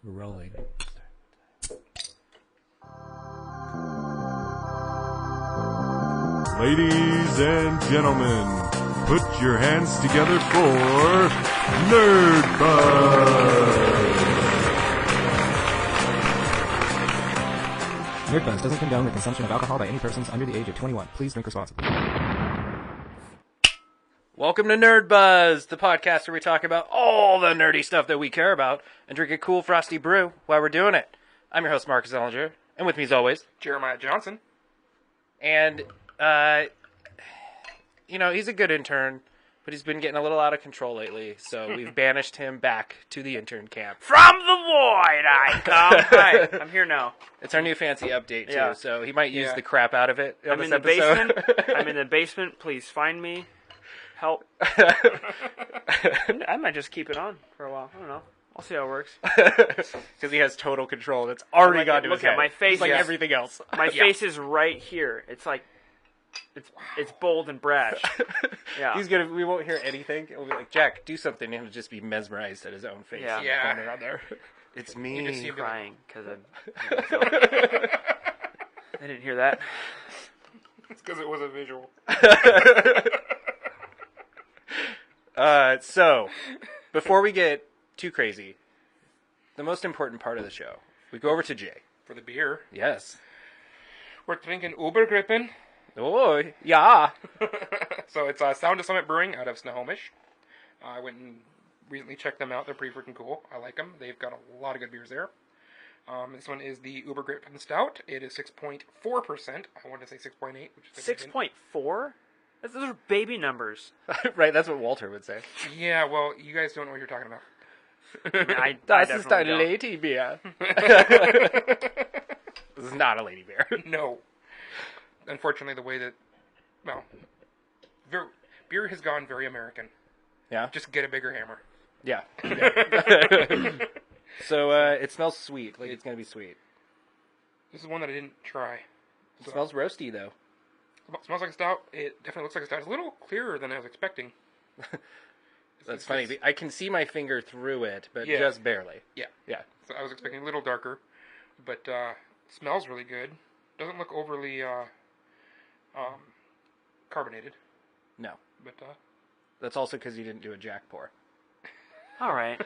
We're rolling. Ladies and gentlemen, put your hands together for Nerdbuzzed. Nerdbuzzed doesn't condone the consumption of alcohol by any persons under the age of 21. Please drink responsibly. Welcome to Nerdbuzzed, the podcast where we talk about all the nerdy stuff that we care about and drink a cool frosty brew while we're doing it. I'm your host, Marcus Ellinger, and with me as always, Jeremiah Johnson. And, he's a good intern, but he's been getting a little out of control lately, so we've banished him back to the intern camp. From the void I come. Hi, I'm here now. It's our new fancy update, too, Yeah. so he might use the crap out of it on I'm in this the episode. basement. I'm in the basement. Please find me. Help. I might just keep it on for a while. I don't know. I'll see how it works. Because he has total control. It's already Like, gone to look his head. at my face. Just like Yes. everything else. My face is right here. It's like, it's bold and brash. Yeah. We won't hear anything. We'll be like, Jack, do something. And he'll just be mesmerized at his own face. Yeah. In the corner on there. It's me. You just see me crying because I didn't hear that. It's because it was a visual. So, before we get too crazy, the most important part of the show, we go over to Jay. For the beer. Yes. We're drinking Ubergrippen. Oh, yeah. So it's Sound of Summit Brewing out of Snohomish. I went and recently checked them out. They're pretty freaking cool. I like them. They've got a lot of good beers there. This one is the Ubergrippen Stout. It is 6.4%. I wanted to say 6.8, which is 6.4? Those are baby numbers. Right, that's what Walter would say. Yeah, well, you guys don't know what you're talking about. I Das ist definitely ein don't. lady beer. This is not a lady beer. No. Unfortunately, the way that, beer has gone very American. Yeah? Just get a bigger hammer. Yeah. So, it smells sweet. Like, it's going to be sweet. This is one that I didn't try. It smells roasty, though. It smells like a stout. It definitely looks like a stout. It's a little clearer than I was expecting. That's funny. I can see my finger through it, but just barely. Yeah. Yeah. So I was expecting a little darker, but smells really good. Doesn't look overly carbonated, No. but That's also because you didn't do a Jack pour. All right.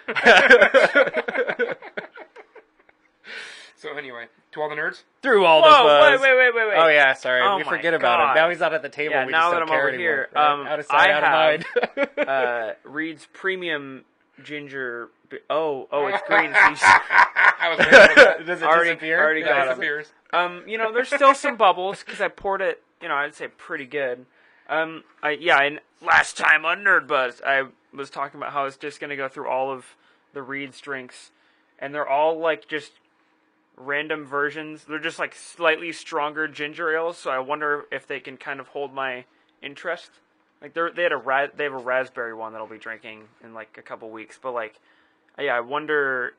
so anyway, to all the nerds, Through all the Whoa, buzz. wait. Oh, yeah, sorry. Oh we my forget about God. him. Now he's not at the table. Yeah, we now just that don't I'm care over anymore, here, right? Out of sight, out of mind. Reed's Premium Ginger. It's green. So I was waiting for that. Does it Already disappear? Yeah, got it him. disappears. There's still some bubbles because I poured it. I'd say pretty good. And last time on Nerdbuzz, I was talking about how I was just gonna go through all of the Reed's drinks, and they're all like just random versions. They're just like slightly stronger ginger ales, so I wonder if they can kind of hold my interest. Like they have a raspberry one that I'll be drinking in like a couple weeks, but like, I wonder.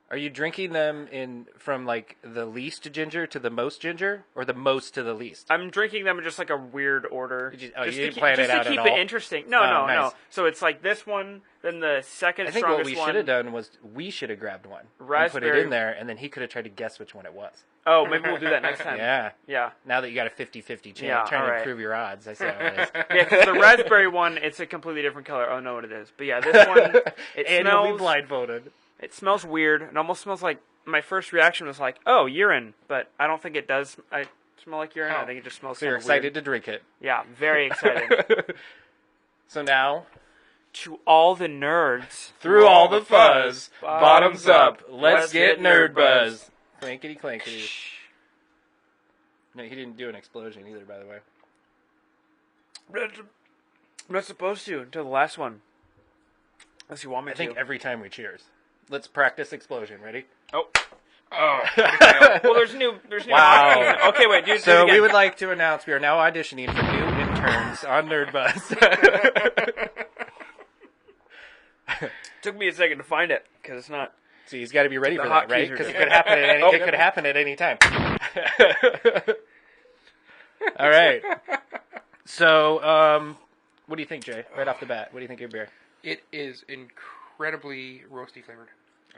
Are you drinking them from like the least ginger to the most ginger, or the most to the least? I'm drinking them in just like a weird order. You didn't plan it out to keep at it all? interesting. No, Oh, no. nice. So it's like this one, then the second I think what strongest we one. should have done was we should have grabbed one and put it Raspberry- in there, and then he could have tried to guess which one it was. Oh, maybe we'll do that next time. Yeah. Yeah. Now that you got a 50-50 chance, Yeah, trying to alright. improve your odds. I see how it is. Yeah, because the raspberry one, it's a completely different color. Oh, no, what it is. But yeah, this one, it And you'll be smells. blindfolded. It smells weird. It almost smells like. My first reaction was like, oh, urine, but I don't think it does. I smell like urine. I think it just smells. So you're kinda excited weird. to drink it. Yeah, very excited. So now, To all the nerds, through all the fuzz, bottoms up, let's get Nerdbuzzed. Clankety clankety. No, he didn't do an explosion either, by the way. I'm not supposed to until the last one. Unless you want me I think to. every time we cheers. Let's practice explosion. Ready? Oh. Oh, Well, there's new. Wow. Okay, wait. Do it So again. we would like to announce we are now auditioning for new interns on Nerdbuzzed. Took me a second to find it because it's not. See, he's got to be ready The for that, hotkeys right? are Because it different. could happen at any. It could happen at any time. All right. So, what do you think, Jay? Right off the bat, what do you think of your beer? it is incredibly roasty flavored.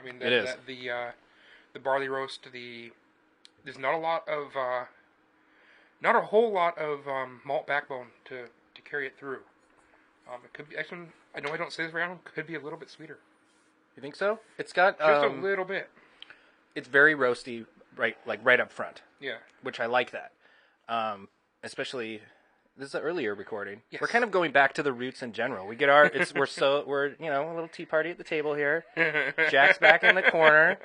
I mean, It is. The barley roast. There's not a whole lot of malt backbone to carry it through. It could be. Actually, I know I don't say this very often. Could be a little bit sweeter. You think so? It's got Just a little bit. It's very roasty, right up front, Yeah. which I like that. Especially, this is an earlier recording. Yes. We're kind of going back to the roots in general. We get our, we're a little tea party at the table here. Jack's back in the corner.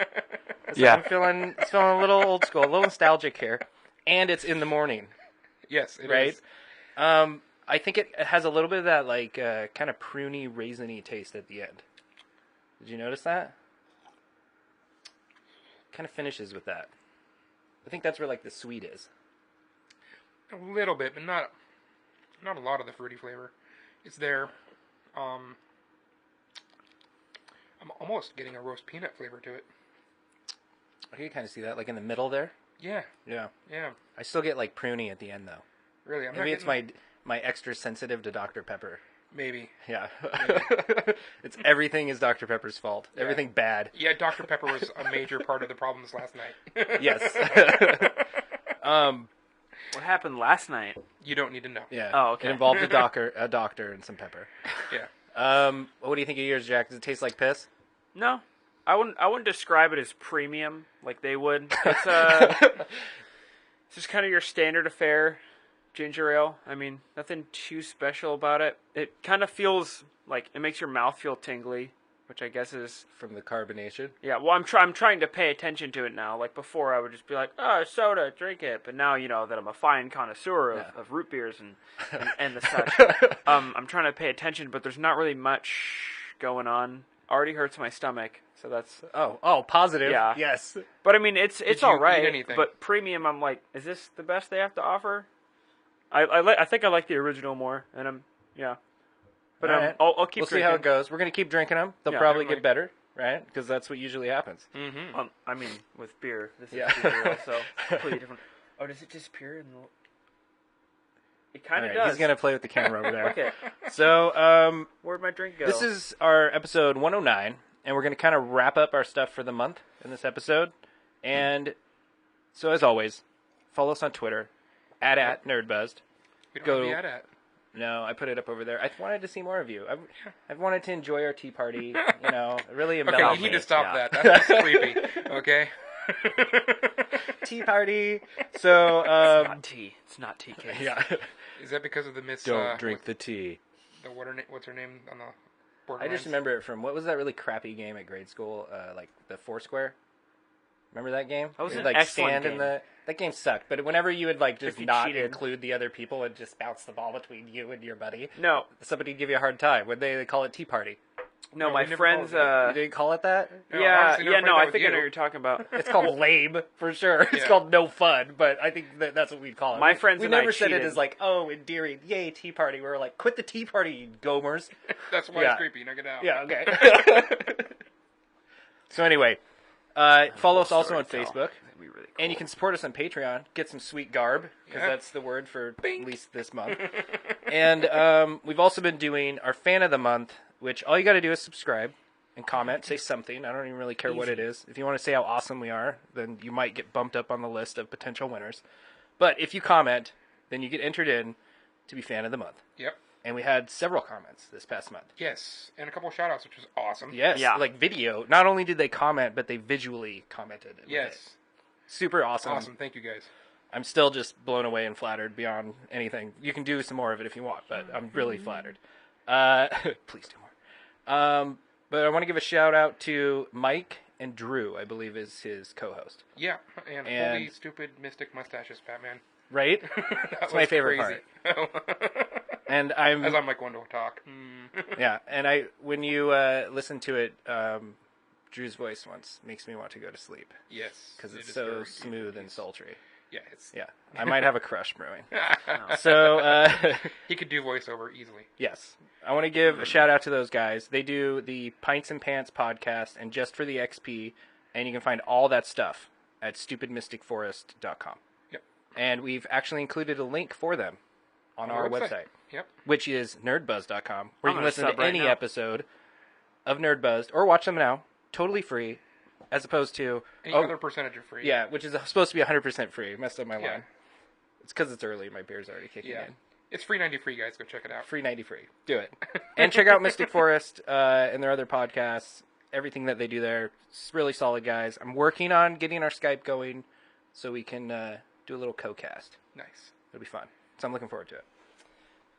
So I'm feeling a little old school, a little nostalgic here, and it's in the morning, Yes, it right? is. I think it has a little bit of that kind of pruny, raisiny taste at the end. Did you notice that? Kind of finishes with that. I think that's where the sweet is. A little bit, but not a lot of the fruity flavor. It's there. I'm almost getting a roast peanut flavor to it. I can kind of see that, in the middle there. Yeah. Yeah. Yeah. I still get pruny at the end though. Really, Maybe it's my extra sensitive to Dr. Pepper. Maybe. Yeah. It's everything is Dr. Pepper's fault. Yeah. Everything bad. Yeah, Dr. Pepper was a major part of the problems last night. Yes. What happened last night? You don't need to know. Yeah. Oh, okay. It involved a doctor, and some pepper. Yeah. What do you think of yours, Jack? Does it taste like piss? No, I wouldn't describe it as premium like they would. It's it's just kind of your standard affair ginger ale. I mean, nothing too special about it. It kind of feels like it makes your mouth feel tingly, which I guess is From the carbonation? yeah. Well, I'm trying to pay attention to it now. Like before, I would just be like, oh, soda, drink it. But now that I'm a fine connoisseur of root beers and the such, I'm trying to pay attention. But there's not really much going on. Already hurts my stomach, so that's. Oh, positive. Yeah. Yes. But I mean, it's you all eat right. anything? But premium, I'm like, is this the best they have to offer? I think I like the original more, and But All right. I'll keep. We'll see drinking. how it goes. We're gonna keep drinking them. They'll Yeah, probably definitely. get better, right? Because that's what usually happens. Mm-hmm. I mean, with beer, this is Yeah. ginger ale, so completely different. Oh, does it disappear? It kind All of right, does. he's gonna play with the camera over there. Okay, So, where'd my drink go? this is our episode 109, and we're going to kind of wrap up our stuff for the month in this episode. And so, as always, follow us on Twitter, at Nerdbuzzed. We don't Go- have the ad. No, I put it up over there. I wanted to see more of you. I've wanted to enjoy our tea party, really Okay, embellish you need to it. stop Yeah. that. That's creepy. Okay. Tea party. So, it's not tea. It's not tea cake. yeah. Is that because of the Miss? Don't drink the tea. What's her name on the board? I just remember it from, what was that really crappy game at grade school? The Foursquare? Remember that game? That was You an would, excellent stand in game. the... That game sucked, but whenever you would, just If you not cheated. include the other people and just bounce the ball between you and your buddy, No, somebody would give you a hard time. Would they call it tea party? no, No, my we never friends. called it You didn't call it that? No, Yeah, obviously never played no, that I with think I know you. what you're talking about. It's called lame, for sure. It's Yeah. called no fun, but I think that's what we'd call it. My friends we and I never said it cheated. as endearing, yay, tea party. We were like, quit the tea party, you gomers. That's why Yeah. it's creepy. Knock it out. Yeah, okay. So anyway, follow us also on Story to tell. Facebook. That'd be really cool. And you can support us on Patreon. Get some sweet garb, because Yeah. that's the word for at least this month. And we've also been doing our Fan of the Month, which all you got to do is subscribe and comment, say something. I don't even really care what it is. If you want to say how awesome we are, then you might get bumped up on the list of potential winners. But if you comment, then you get entered in to be Fan of the Month. Yep. And we had several comments this past month. Yes, and a couple of shout-outs, which was awesome. Yes, Yeah. video. Not only did they comment, but they visually commented. with it. Yes. Super awesome. Awesome. Thank you, guys. I'm still just blown away and flattered beyond anything. You can do some more of it if you want, but I'm really flattered. Please do more. But I want to give a shout out to Mike and Drew, I believe is his co-host. Yeah, and holy stupid mystic mustaches, Batman. Right? That's my favorite part. And As I'm like one to talk. yeah, and when you listen to it, Drew's voice once makes me want to go to sleep Yes. because it it's is so very smooth good. and sultry. Yeah, it's. Yeah, I might have a crush brewing. So, He could do voiceover easily. yes. I want to give a shout out to those guys. They do the Pints and Pants podcast and Just for the XP, and you can find all that stuff at stupidmysticforest.com. Yep. And we've actually included a link for them on our website, Yep. which is nerdbuzz.com, where you I'm can gonna listen to sub right any now. episode of Nerdbuzzed or watch them now, totally free, as opposed to Any other percentage of free. Yeah, which is supposed to be 100% free. Messed up my Yeah. line. It's because it's early. My beer's already kicking Yeah. in. It's free 90 free, guys. Go check it out. Free 90 free. Do it. And check out Mystic Forest and their other podcasts. Everything that they do there. It's really solid, guys. I'm working on getting our Skype going so we can do a little co-cast. Nice. It'll be fun. So I'm looking forward to it.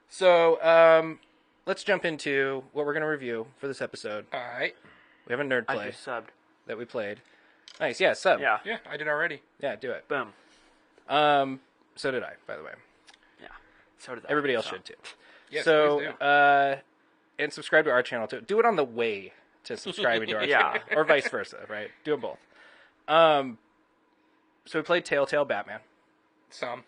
So let's jump into what we're going to review for this episode. All right. We have a nerd I play just subbed. that we played. Nice. Yeah, sub. Yeah. Yeah, I did already. Yeah, do it. Boom. So did I, by the way. Yeah. So did I. Everybody else So. should too. Yes, So, please do. and subscribe to our channel too. Do it on the way to subscribing to our Yeah. channel, or vice versa, right? Do them both. So we played Telltale Batman. Some.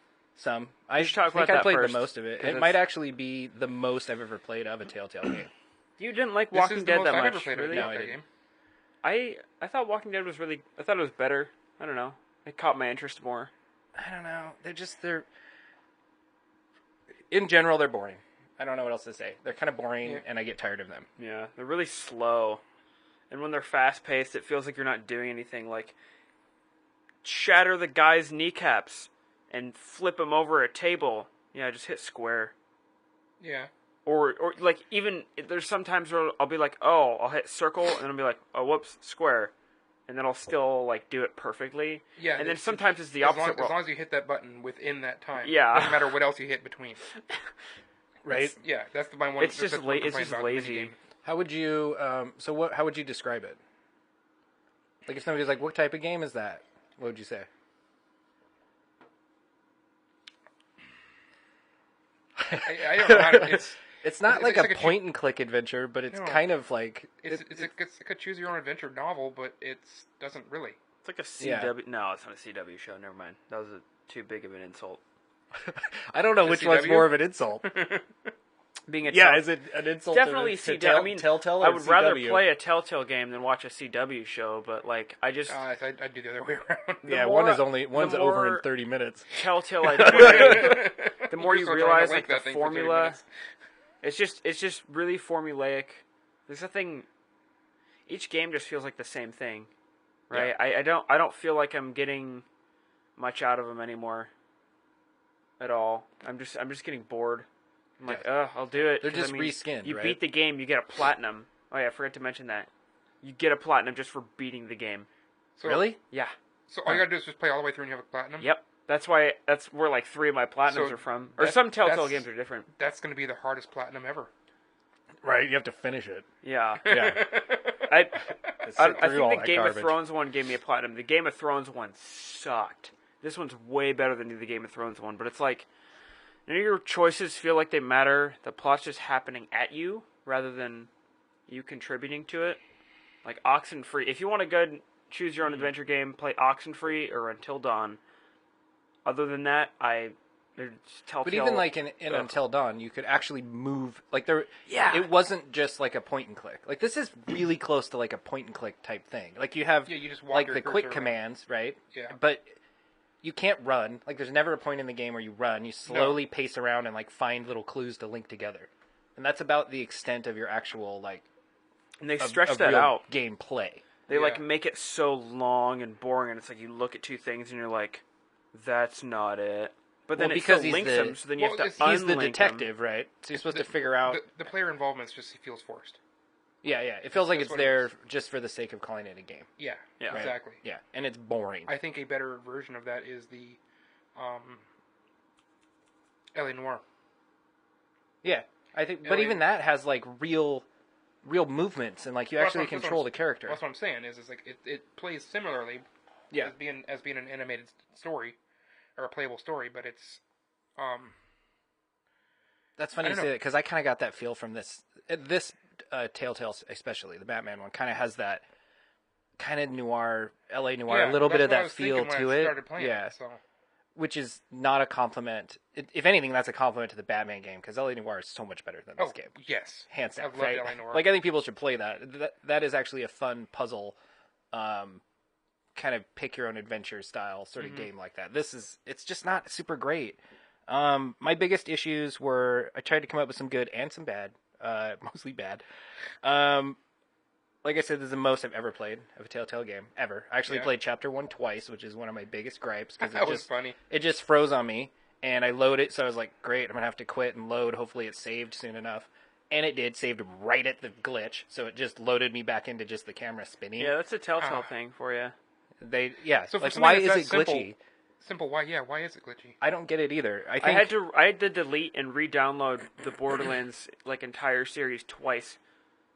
I should talk think about I that played first, the most of it. 'cause It might actually be the most I've ever played of a Telltale game. You didn't like This Walking is the Dead most that I've much, ever played of a really? No, I Telltale didn't. game. I thought Walking Dead was really. I thought it was better. I don't know. It caught my interest more. I don't know. They're in general they're boring. I don't know what else to say. They're kind of boring, Yeah. and I get tired of them. Yeah, they're really slow, and when they're fast paced, it feels like you're not doing anything. Like shatter the guy's kneecaps and flip him over a table. Yeah, just hit square. Yeah. Or like even there's sometimes where I'll be like, oh, I'll hit circle, and then I'll be like, oh, whoops, square, and then I'll still like do it perfectly. Yeah. And then sometimes it's the opposite. As long as you hit that button within that time. Yeah. Doesn't matter what else you hit between. Right? Yeah, that's my one. It's just that's one it's complaint just about lazy. minigame. How would you how would you describe it? Like if somebody's like, what type of game is that? What would you say? I don't know how to. It's not It's like like a a point and click adventure, but it's No. kind of like It's like a choose your own adventure novel, but it doesn't really. It's like a Yeah. CW. No, it's not a CW show. Never mind. That was too big of an insult. I don't know The which one's CW? more of an insult. Being a Yeah, Tell- is it an insult? definitely to CW. I mean, Telltale. I or would rather CW? play a Telltale game than watch a CW show. But like, I just I'd do the other way around. Yeah, more- one's the over in more- 30 minutes. Telltale I play, the more You're you still trying to realize link like that the thing for 30 formula. minutes. It's just really formulaic. There's nothing. Each game just feels like the same thing, right? I don't feel like I'm getting much out of them anymore. At all. I'm just getting bored. I'm like, I'll do it. They're 'cause, just reskinned, You right? beat the game, you get a platinum. Oh yeah, I forgot to mention that. You get a platinum just for beating the game. So, Really? Yeah. So all you gotta do is just play all the way through and you have a platinum. Yep. That's where like 3 of my platinums So are from. Or that- some Telltale that's- games are different. That's gonna be the hardest platinum ever. Right, you have to finish it. Yeah. Yeah. I Sit think through all the that Game of garbage. Thrones one gave me a platinum. The Game of Thrones one sucked. This one's way better than the Game of Thrones one, but it's like none of your choices feel like they matter. The plot's just happening at you rather than you contributing to it. Like Oxenfree. If you want a good choose your own adventure game, play Oxenfree or Until Dawn. Other than that, Telltale. But even like in Until Dawn, you could actually move. Like there, Yeah. it wasn't just like a point and click. Like this is really close to like a point and click type thing. Like you have Yeah, you just walk like your the cursor quick around. commands, right? Yeah. But you can't run. Like there's never a point in the game where you run. You slowly pace around and like find little clues to link together. And that's about the extent of your actual like and they of stretch that real out. gameplay. They like Yeah. make it so long and boring, and it's like you look at 2 things and you're like, "That's not it." But then Well, it still because he's links the- them, so then you Well, have to He's the unlink detective, right? So you're supposed to figure out. The player involvement just feels forced. Yeah. It feels like That's it's what it there is. just for the sake of calling it a game. Yeah. Yeah. Right. Exactly. Yeah, and it's boring. I think a better version of that is the LA Noire. Yeah, I think, but Alien. even that has like real movements, and like you Well, actually that's what control I'm- the character. That's what I'm saying is like it plays similarly Yeah, as being an animated story or a playable story, but it's that's funny I you don't say know. that because I kind of got that feel from this Telltale, especially the Batman one, kind of has that kind of noir, LA noir, yeah, a little bit that's of what I that was feel thinking when to I it. started playing Yeah, it, so which is not a compliment. If anything, that's a compliment to the Batman game because LA Noir is so much better than this game. yes, Hands down, I've loved right? LA Noire. Like I think people should play that. That is actually a fun puzzle, kind of pick your own adventure style sort of game like that. It's just not super great. My biggest issues were I tried to come up with some good and some bad, mostly bad. like I said, this is the most I've ever played of a Telltale game ever. I actually Yeah. played Chapter 1 twice, which is one of my biggest gripes because That was funny. it just froze on me, and I loaded it, so I was like, great, I'm gonna have to quit and load. Hopefully, it saved soon enough, and it did. Saved right at the glitch, so it just loaded me back into just the camera spinning. Yeah, that's a Telltale thing for you. So for like something why that's is it that glitchy? Simple. Why is it glitchy? I don't get it either. I I think had to delete and re-download the Borderlands like entire series twice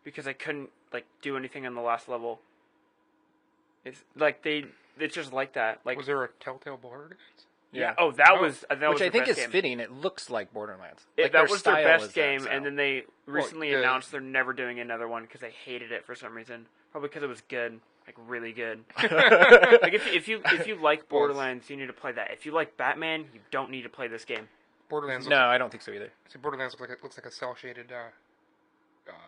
because I couldn't like do anything on the last level. It's like it's just like that. Like Was there a Telltale Borderlands? yeah. Oh, that Oh. was that which was I the think best is game. fitting. It looks like Borderlands. That their was their style best is that game, style. and then they recently yeah. announced they're never doing another one because they hated it for some reason. Probably because it was good, like really good. Like if you like Borderlands, you need to play that. If you like Batman, you don't need to play this game. Borderlands. No, I don't think so either. Borderlands looks like a cell shaded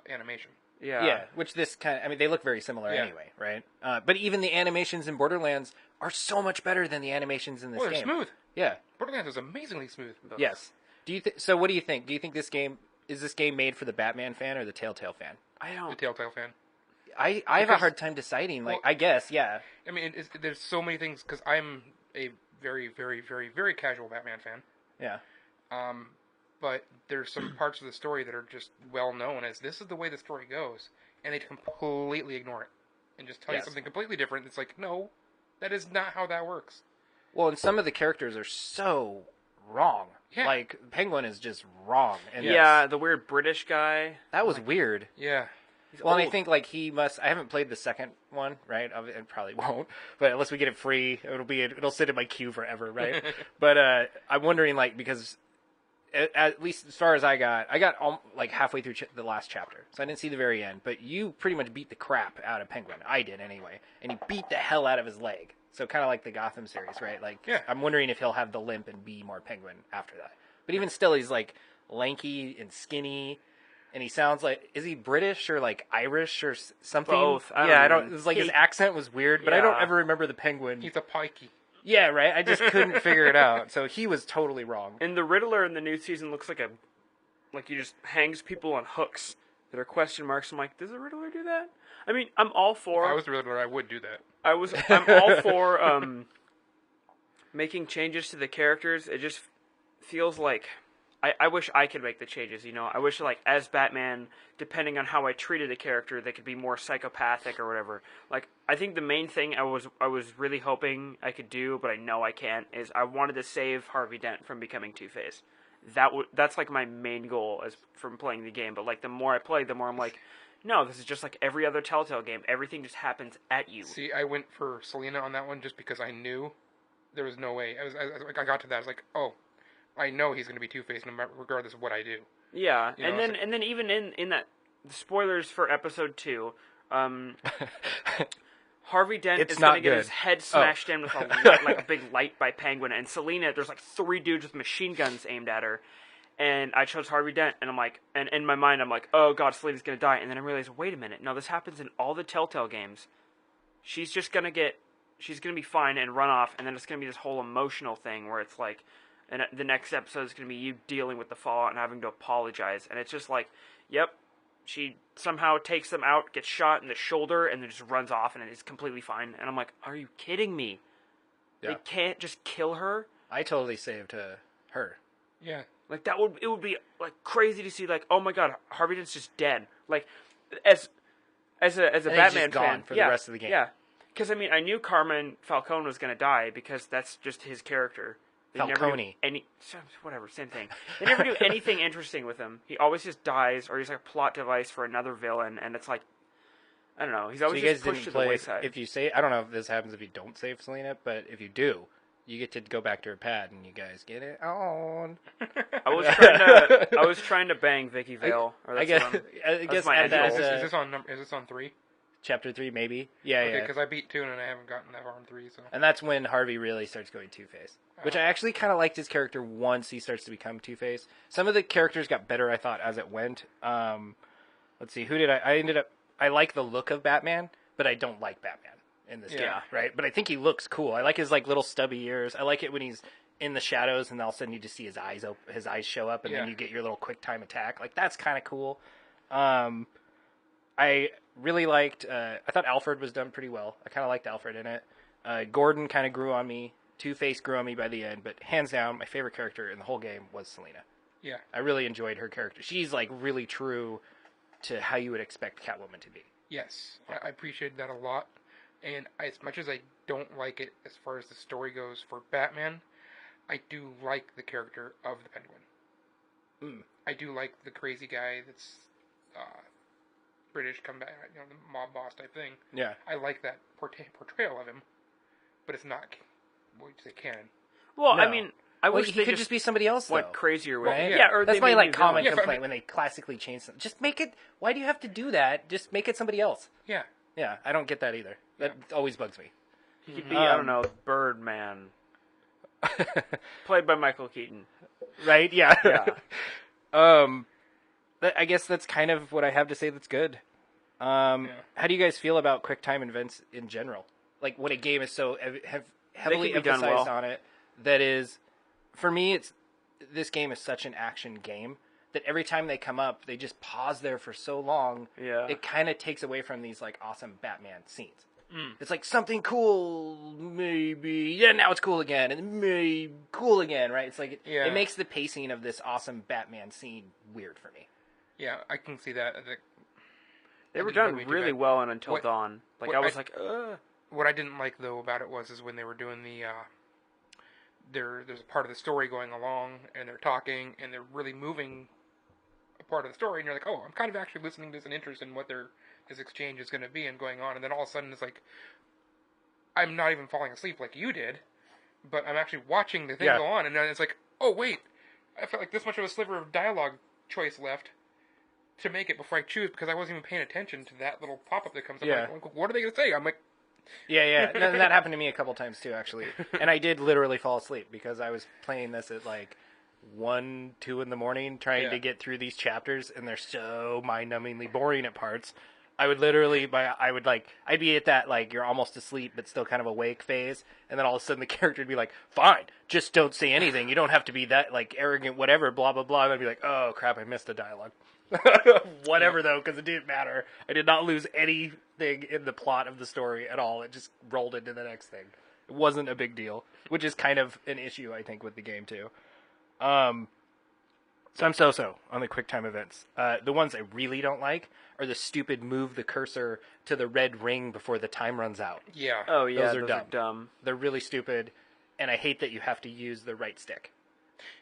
animation. Yeah. Yeah, which this kind of, I mean, they look very similar Yeah. anyway, right? But even the animations in Borderlands are so much better than the animations in this Oh, they're game. smooth. Yeah. Borderlands is amazingly smooth. Yes. So what do you think? Do you think this game made for the Batman fan or the Telltale fan? I The don't. Telltale fan. I have a Because- hard time deciding. Like, well- I guess, yeah. I mean, there's so many things because I'm a very, very, very, very casual Batman fan. Yeah. But there's some parts of the story that are just well known as this is the way the story goes, and they completely ignore it and just tell you Yes. something completely different. It's like, no, that is not how that works. Well, and some of the characters are so wrong. Yeah. Like, Penguin is just wrong. And Yeah, the weird British guy. that was weird. Yeah. He's Well, and I old. think like I haven't played the second one, right? I probably won't, but unless we get it free, it'll sit in my queue forever, right? But I'm wondering like because at least as far as I got like halfway through the last chapter, so I didn't see the very end. But you pretty much beat the crap out of Penguin. I did anyway, and he beat the hell out of his leg. So kind of like the Gotham series, right? Like Yeah. I'm wondering if he'll have the limp and be more Penguin after that. But even still, he's like lanky and skinny. And he sounds like, is he British or like Irish or something? Both. I Yeah, I don't don't. know. It was like his accent was weird, but I don't Yeah. ever remember the Penguin. He's a pikey. Yeah, right. I just couldn't figure it out. So he was totally wrong. And the Riddler in the new season looks like he just hangs people on hooks that are question marks. I'm like, does the Riddler do that? I mean, I'm all for. If I was the Riddler, I would do that. I'm all for making changes to the characters. It just feels like I wish I could make the changes. You know, I wish like as Batman, depending on how I treated a character, they could be more psychopathic or whatever. Like I think the main thing I was really hoping I could do, but I know I can't, is I wanted to save Harvey Dent from becoming Two-Face. That's like my main goal as from playing the game. But like the more I play, the more I'm like, no, this is just like every other Telltale game. Everything just happens at you. See, I went for Selena on that one just because I knew there was no way. I got to that. I was like, oh, I know he's going to be Two-Face regardless of what I do. Yeah, You and know, then even in that spoilers for episode 2, Harvey Dent It's is going not to get good. his head Oh. smashed in with a light, like a big light by Penguin, and Selena, there's like 3 dudes with machine guns aimed at her, and I chose Harvey Dent, and I'm like, and in my mind I'm like, oh god, Selena's going to die, and then I realized, wait a minute, no, this happens in all the Telltale games. She's just going to she's going to be fine and run off, and then it's going to be this whole emotional thing where it's like, and the next episode is going to be you dealing with the fallout and having to apologize. And it's just like, yep, she somehow takes them out, gets shot in the shoulder, and then just runs off and is completely fine. And I'm like, are you kidding me? Yeah. They can't just kill her? I totally saved her. Yeah. Like, it would be, like, crazy to see, like, oh my god, Harvey Dent's just dead. Like, as a he's Batman just gone fan. for the rest of the game. Yeah. Because, I mean, I knew Carmine Falcone was going to die because that's just his character. They never do Falcone. whatever, same thing. They never do anything interesting with him. He always just dies, or he's like a plot device for another villain, and it's like, I don't know. He's So always you guys just pushed didn't to the play. wayside. If you say, I don't know if this happens if you don't save Selena, but if you do, you get to go back to her pad and you guys get it on. I was trying to bang Vicky Vale. Or I that's guess. what I that's guess my add that end as goal. a Is this on 3? chapter 3, maybe. Yeah, Okay, yeah. because I beat 2 and I haven't gotten that far on 3. So And that's when Harvey really starts going Two-Face. Which I actually kind of liked his character once he starts to become Two-Face. Some of the characters got better, I thought, as it went. Let's see, who did I like the look of Batman, but I don't like Batman in this game, Yeah. right? But I think he looks cool. I like his like little stubby ears. I like it when he's in the shadows and all of a sudden you just see his eyes show up and then Yeah. you get your little quick time attack. Like that's kind of cool. Really liked. I thought Alfred was done pretty well. I kind of liked Alfred in it. Gordon kind of grew on me. Two-Face grew on me by the end, but hands down, my favorite character in the whole game was Selena. Yeah. I really enjoyed her character. She's like really true to how you would expect Catwoman to be. Yes, I appreciated that a lot. And as much as I don't like it as far as the story goes for Batman, I do like the character of the Penguin. I do like the crazy guy that's British, come back, the mob boss type thing. Yeah. I like that portrayal of him, but it's not, what would you say, canon. Well, No. I mean, I wish he they could just be somebody else, though. went crazier with Right? it. Yeah. Or That's they my made like new common villains. complaint when they classically change something. Just make it. Why do you have to do that? Just make it somebody else. Yeah. Yeah, I don't get that either. That always bugs me. He could be, I don't know, Birdman. Played by Michael Keaton. Right? Yeah. Yeah. I guess that's kind of what I have to say. That's good. How do you guys feel about quick time events in general? Like when a game is so heavily be done emphasized well. on it. That is, for me, this game is such an action game that every time they come up, they just pause there for so long. Yeah. It kind of takes away from these like awesome Batman scenes. It's like something cool, maybe. Yeah, now it's cool again, and maybe cool again, right? It's like Yeah. it makes the pacing of this awesome Batman scene weird for me. Yeah, I can see that. They were didn't done bug me too really bad. well in Until What- Dawn. Like, what I was I- like, ugh. What I didn't like, though, about it is when they were doing the, there's a part of the story going along, and they're talking, and they're really moving a part of the story, and you're like, oh, I'm kind of actually listening to this and interested in what this exchange is going to be and going on, and then all of a sudden it's like, I'm not even falling asleep like you did, but I'm actually watching the thing Yeah. go on, and then it's like, oh, wait, I felt like this much of a sliver of dialogue choice left to make it before I choose, because I wasn't even paying attention to that little pop-up that comes up. Yeah. Like, what are they going to say? I'm like, Yeah. That happened to me a couple times too, actually. And I did literally fall asleep because I was playing this at like 1, 2 in the morning, trying to get through these chapters, and they're so mind-numbingly boring at parts. I would literally, I'd be at that like you're almost asleep but still kind of awake phase, and then all of a sudden the character would be like, "Fine, just don't say anything. You don't have to be that like arrogant, whatever." Blah blah blah. And I'd be like, "Oh crap, I missed the dialogue." Whatever though, because it didn't matter. I did not lose anything in the plot of the story at all. It just rolled into the next thing. It wasn't a big deal, which is kind of an issue I think with the game too. So I'm so on the QuickTime events. The ones I really don't like are the stupid move the cursor to the red ring before the time runs out. yeah. Oh, yeah, Those are those dumb. They're really stupid, and I hate that you have to use the right stick.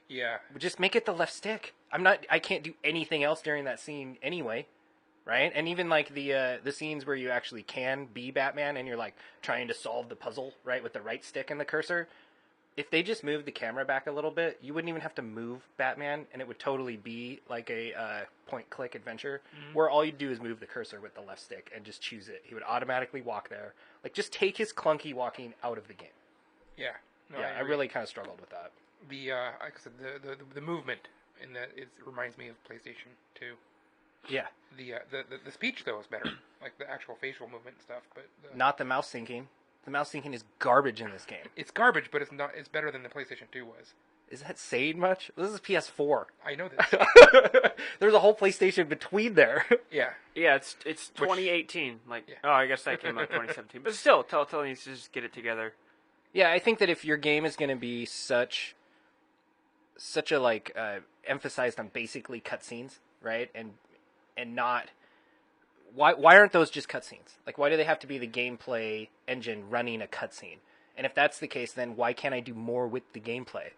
Yeah. Just make it the left stick. I can't do anything else during that scene anyway, right? And even like the scenes where you actually can be Batman and you're like trying to solve the puzzle, right, with the right stick and the cursor. If they just moved the camera back a little bit, you wouldn't even have to move Batman, and it would totally be like a point-click adventure, where all you do is move the cursor with the left stick and just choose it. He would automatically walk there. Like, just take his clunky walking out of the game. Yeah. No, I agree. really kind of struggled with that. Like I said, the movement in that it reminds me of PlayStation 2. Yeah. The speech though is better, like the actual facial movement and stuff. But Not the mouse syncing. The mouse syncing is garbage in this game. it's garbage, but it's not. It's better than the PlayStation 2 was. Is that saying much? This is PS4. I know this. There's a whole PlayStation between there. Yeah. Yeah, it's 2018. Like, Yeah. oh, I guess that came out 2017. But still, Telltale needs to just get it together. Yeah, I think that if your game is going to be such a like emphasized on basically cutscenes, right, and not why aren't those just cutscenes? Like, why do they have to be the gameplay engine running a cutscene? And if that's the case, then why can't I do more with the gameplay?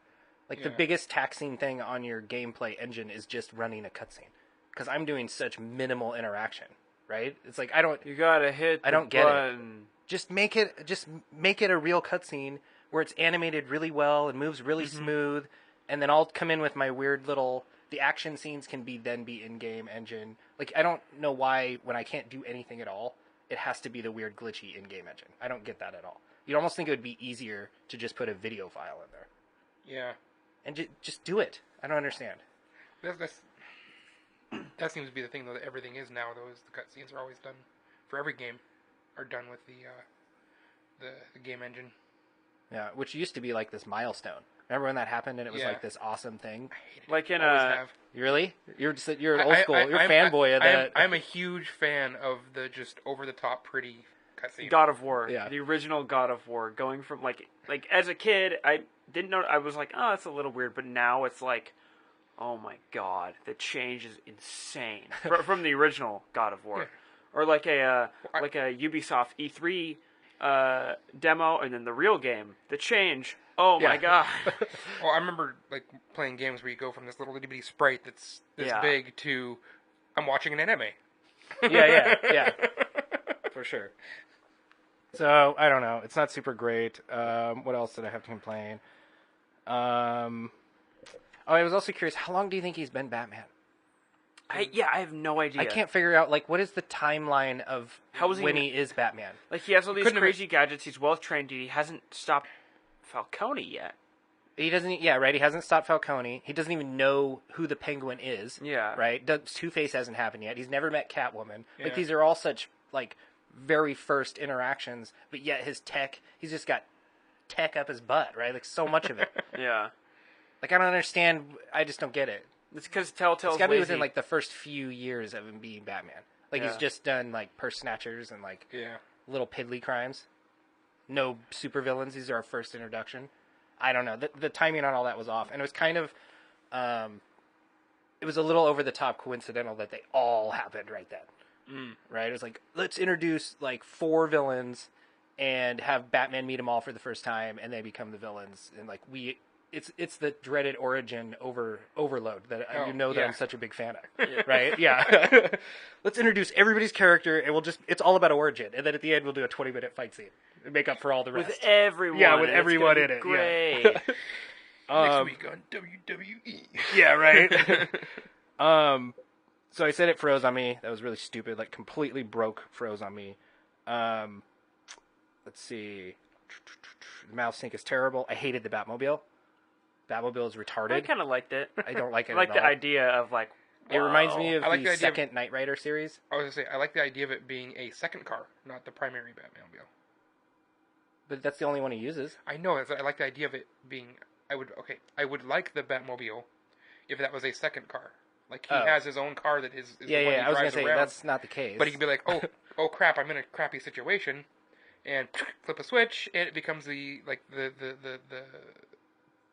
Like, the Yeah. biggest taxing thing on your gameplay engine is just running a cutscene, because I'm doing such minimal interaction, right? It's like You gotta hit. I don't the get it. button. just make it a real cutscene where it's animated really well and moves really smooth, and then I'll come in with my weird little. The action scenes can be in-game engine. Like, I don't know why when I can't do anything at all, it has to be the weird glitchy in-game engine. I don't get that at all. You'd almost think it would be easier to just put a video file in there Yeah. and just do it. I don't understand. That seems to be the thing though. That everything is now. Though is the cutscenes are always done for every game, are done with the game engine. Yeah, which used to be like this milestone. Remember when that happened and it was Yeah. like this awesome thing? I hate it. Like in Always have. Really? You're an old school. You're a fanboy of that. I'm a huge fan of the just over the top pretty cutscene. God of War. Yeah. The original God of War. Going from like as a kid, I didn't know. I was like, oh, that's a little weird. But now it's like, oh my god, the change is insane from the original God of War, or like a Ubisoft E3 demo, and then the real game. The change. Oh my god. Well, I remember like playing games where you go from this little itty bitty sprite that's this big to I'm watching an anime. Yeah. For sure. So, I don't know. It's not super great. What else did I have to complain? I was also curious, how long do you think he's been Batman? I have no idea. I can't figure out, like, what is the timeline of when he is Batman? Like, he has all these crazy gadgets, he's well-trained, he hasn't stopped Falcone yet. He doesn't, right? He hasn't stopped Falcone. He doesn't even know who the Penguin is. Yeah. Right? Two-Face hasn't happened yet. He's never met Catwoman. Yeah. Like, these are all such, like, very first interactions, but yet his tech, he's just got tech up his butt, right? Like, so much of it. Yeah. Like, I don't understand. I just don't get it. It's because Telltale's It's got to be lazy. within, like, the first few years of him being Batman. Like, he's just done, like, purse snatchers and, like, little piddly crimes. No supervillains. These are our first introduction. I don't know. The timing on all that was off. And it was kind of... it was a little over-the-top coincidental that they all happened right then. Right? It was like, let's introduce, like, 4 villains and have Batman meet them all for the first time, and they become the villains. And, like, It's the dreaded origin overload that that I'm such a big fan of, right? Yeah. Let's introduce everybody's character, and it's all about origin, and then at the end we'll do a 20-minute fight scene and make up for all the rest. With everyone. Yeah, with everyone in it. Great. Next week on WWE. Yeah, right. So I said it froze on me. That was really stupid. Like, completely froze on me. Let's see. The mouse sync is terrible. I hated the Batmobile. Batmobile is retarded. I kind of liked it. I don't like it I like at all. the idea of, like, It reminds me of I like the the idea of- second Knight Rider series. I was going to say, I like the idea of it being a second car, not the primary Batmobile. But that's the only one he uses. I know, I like the idea of it being... I would like the Batmobile if that was a second car. Like, he has his own car that is the one he I was drives gonna say around. that's not the case. But he can be like, oh crap, I'm in a crappy situation, and flip a switch, and it becomes the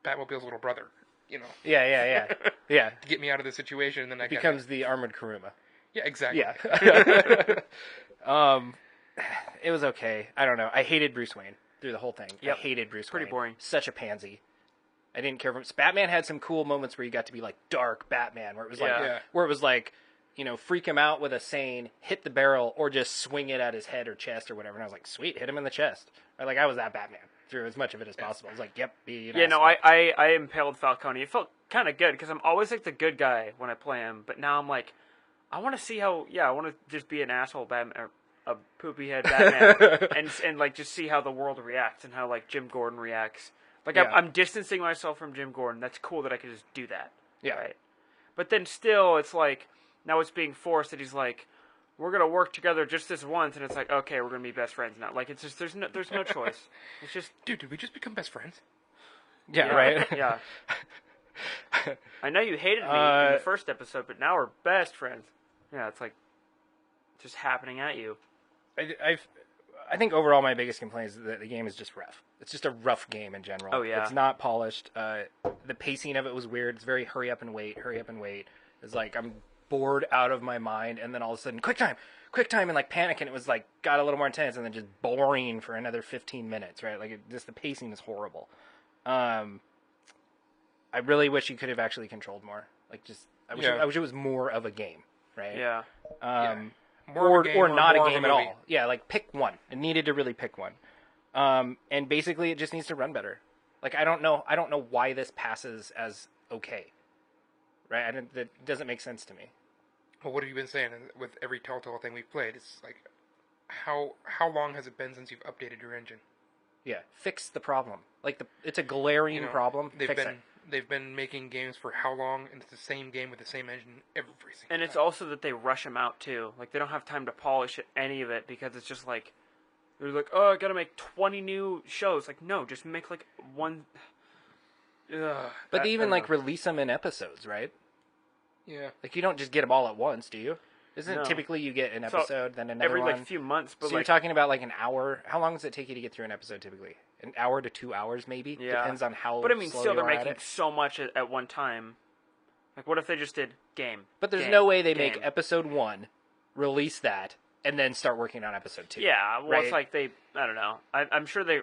Batmobile's little brother, you know. Yeah. To get me out of the situation, and then It becomes the armored Kuruma. Yeah, exactly. Yeah. It was okay. I don't know. I hated Bruce Wayne through the whole thing. Yep. I hated Bruce Wayne. Pretty boring. Such a pansy. I didn't care for him. Batman had some cool moments where you got to be like dark Batman, where it was like, you know, freak him out with a seine, hit the barrel, or just swing it at his head or chest or whatever. And I was like, sweet, hit him in the chest. Or like, I was that Batman through as much of it as possible. I was like, yep, be an asshole. I impaled Falcone. It felt kind of good because I'm always like the good guy when I play him, but now I'm like, I want to see how. Yeah, I want to just be an asshole Batman, or a poopy head Batman, and like just see how the world reacts and how like Jim Gordon reacts. Like I'm distancing myself from Jim Gordon. That's cool that I could just do that. Yeah. Right. But then still, it's like now it's being forced that he's like, we're gonna work together just this once, and it's like, okay, we're gonna be best friends now. Like it's just there's no choice. It's just Dude, did we just become best friends? Yeah, right? Yeah. I know you hated me in the first episode, but now we're best friends. Yeah, it's like just happening at you. I think overall my biggest complaint is that the game is just rough. It's just a rough game in general. Oh, yeah. It's not polished. The pacing of it was weird. It's very hurry up and wait. It's like I'm bored out of my mind, and then all of a sudden, quick time, and like panic, and it was like got a little more intense, and then just boring for another 15 minutes, right? Like the pacing is horrible. I really wish you could have actually controlled more. Like I wish it was more of a game, right? Yeah. More of a game or not a more of game a at movie. all. Yeah, like pick one. It needed to really pick one. And basically it just needs to run better. Like I don't know why this passes as okay. Right? That doesn't make sense to me. Well, what have you been saying with every Telltale thing we've played? It's like, how long has it been since you've updated your engine? Yeah, fix the problem. Like it's a glaring problem. Fix it. They've been making games for how long, and it's the same game with the same engine every single time. And it's also that they rush them out too. Like they don't have time to polish any of it because it's just like they're like, oh, I gotta make 20 new shows. Like no, just make like one. But they even like release them in episodes, right? Yeah. Like, you don't just get them all at once, do you? Isn't No. it typically you get an So, episode, then another every one? like few months, but So you're like talking about like an hour. How long does it take you to get through an episode typically? An hour to 2 hours, maybe. yeah. Depends on how. But I mean, slow still you they're are at making it. so much at one time. Like, what if they just did game? But there's game, no way they game. make episode 1, release that, and then start working on episode 2. Yeah, well, right? it's like I don't know. I'm sure they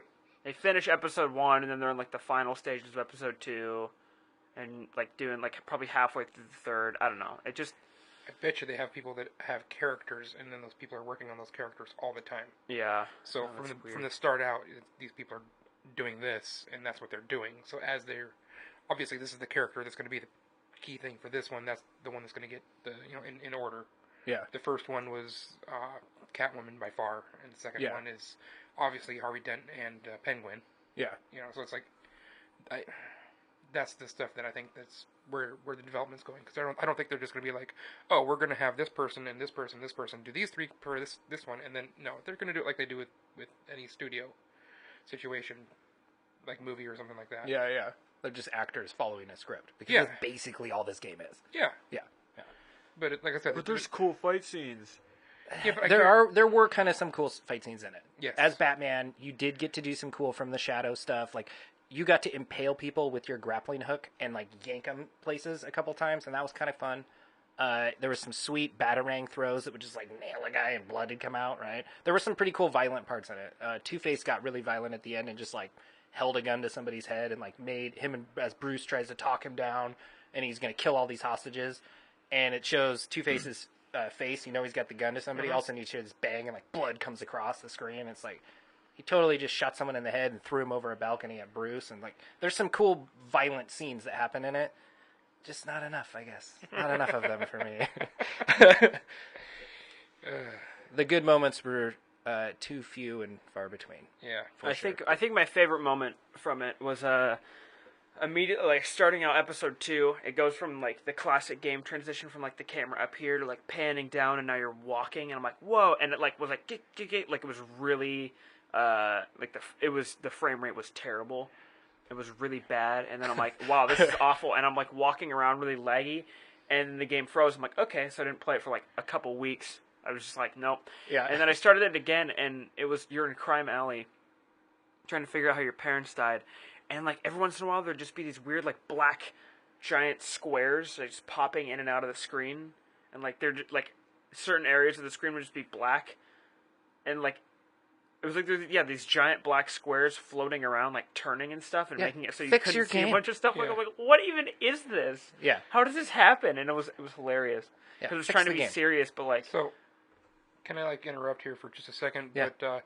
finish episode 1 and then they're in like the final stages of episode 2, and like doing like probably halfway through the 3rd. I don't know. It just I bet you they have people that have characters, and then those people are working on those characters all the time. yeah. So Oh, that's from the start out, these people are doing this, and that's what they're doing. So as they're obviously this is the character that's going to be the key thing for this one. That's the one that's going to get the in order. Yeah. The first one was Catwoman by far, and the second Yeah. one is obviously Harvey Dent and Penguin. Yeah. So it's like that's the stuff that I think that's where the development's going, because I don't think they're just going to be like, oh, we're going to have this person and this person, do these 3 per this one, and then no, they're going to do it like they do with any studio situation, like movie or something like that. Yeah, yeah. They're just actors following a script because Yeah. that's basically all this game is. Yeah, Yeah. Yeah. but like I said, cool fight scenes. yeah, but I There were kind of some cool fight scenes in it. Yes. As Batman, you did get to do some cool from the shadow stuff. Like, you got to impale people with your grappling hook and like yank them places a couple times, and that was kind of fun. There was some sweet batarang throws that would just like nail a guy and blood would come out. Right. There were some pretty cool violent parts in it. Two-Face got really violent at the end and just like held a gun to somebody's head and like made him, and as Bruce tries to talk him down, and he's gonna kill all these hostages, and it shows Two-Face's face. He's got the gun to somebody. All of a sudden you hear this bang and like blood comes across the screen. It's like he totally just shot someone in the head and threw him over a balcony at Bruce. And like there's some cool violent scenes that happen in it. Just not enough, I guess. Not enough of them for me. The good moments were too few and far between. yeah, I think my favorite moment from it was immediately like starting out episode 2. It goes from like the classic game transition from like the camera up here to like panning down, and now you're walking, and I'm like, whoa, and it like was like like it was really like the frame rate was terrible. It was really bad, and then I'm like, wow, this is awful, and I'm like walking around really laggy, and the game froze. I'm like, okay, so I didn't play it for like a couple weeks. I was just like, nope. Yeah. And then I started it again, and it was you're in Crime Alley, trying to figure out how your parents died, and like every once in a while there'd just be these weird like black giant squares like, just popping in and out of the screen, and like they're just, like certain areas of the screen would just be black, and like it was like these giant black squares floating around like turning and stuff and making it so you Fix couldn't your see game. a bunch of stuff. Yeah. Like, I'm like, what even is this? Yeah. How does this happen? And it was hilarious Yeah, because it was fix trying to the be game. serious, but like So, can I like interrupt here for just a second? Yeah. But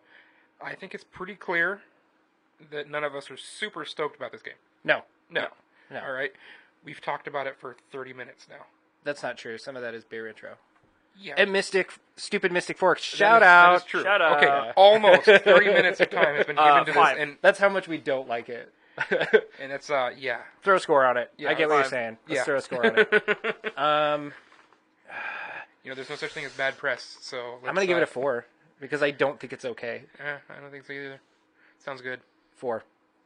I think it's pretty clear that none of us are super stoked about this game. No. No. No. All right. We've talked about it for 30 minutes now. That's not true. Some of that is beer intro. Yeah. And stupid Mystic Forks. That Shout is- out. That is true. Shout out. Okay. Almost 30 minutes of time has been given to five. this, and That's how much we don't like it. it's yeah. Throw a score on it. Yeah, I get what you're 5. saying. Let's Yeah. throw a score on it. There's no such thing as bad press, so I'm going to give it a 4 because I don't think it's okay. I don't think so either. Sounds good. 4.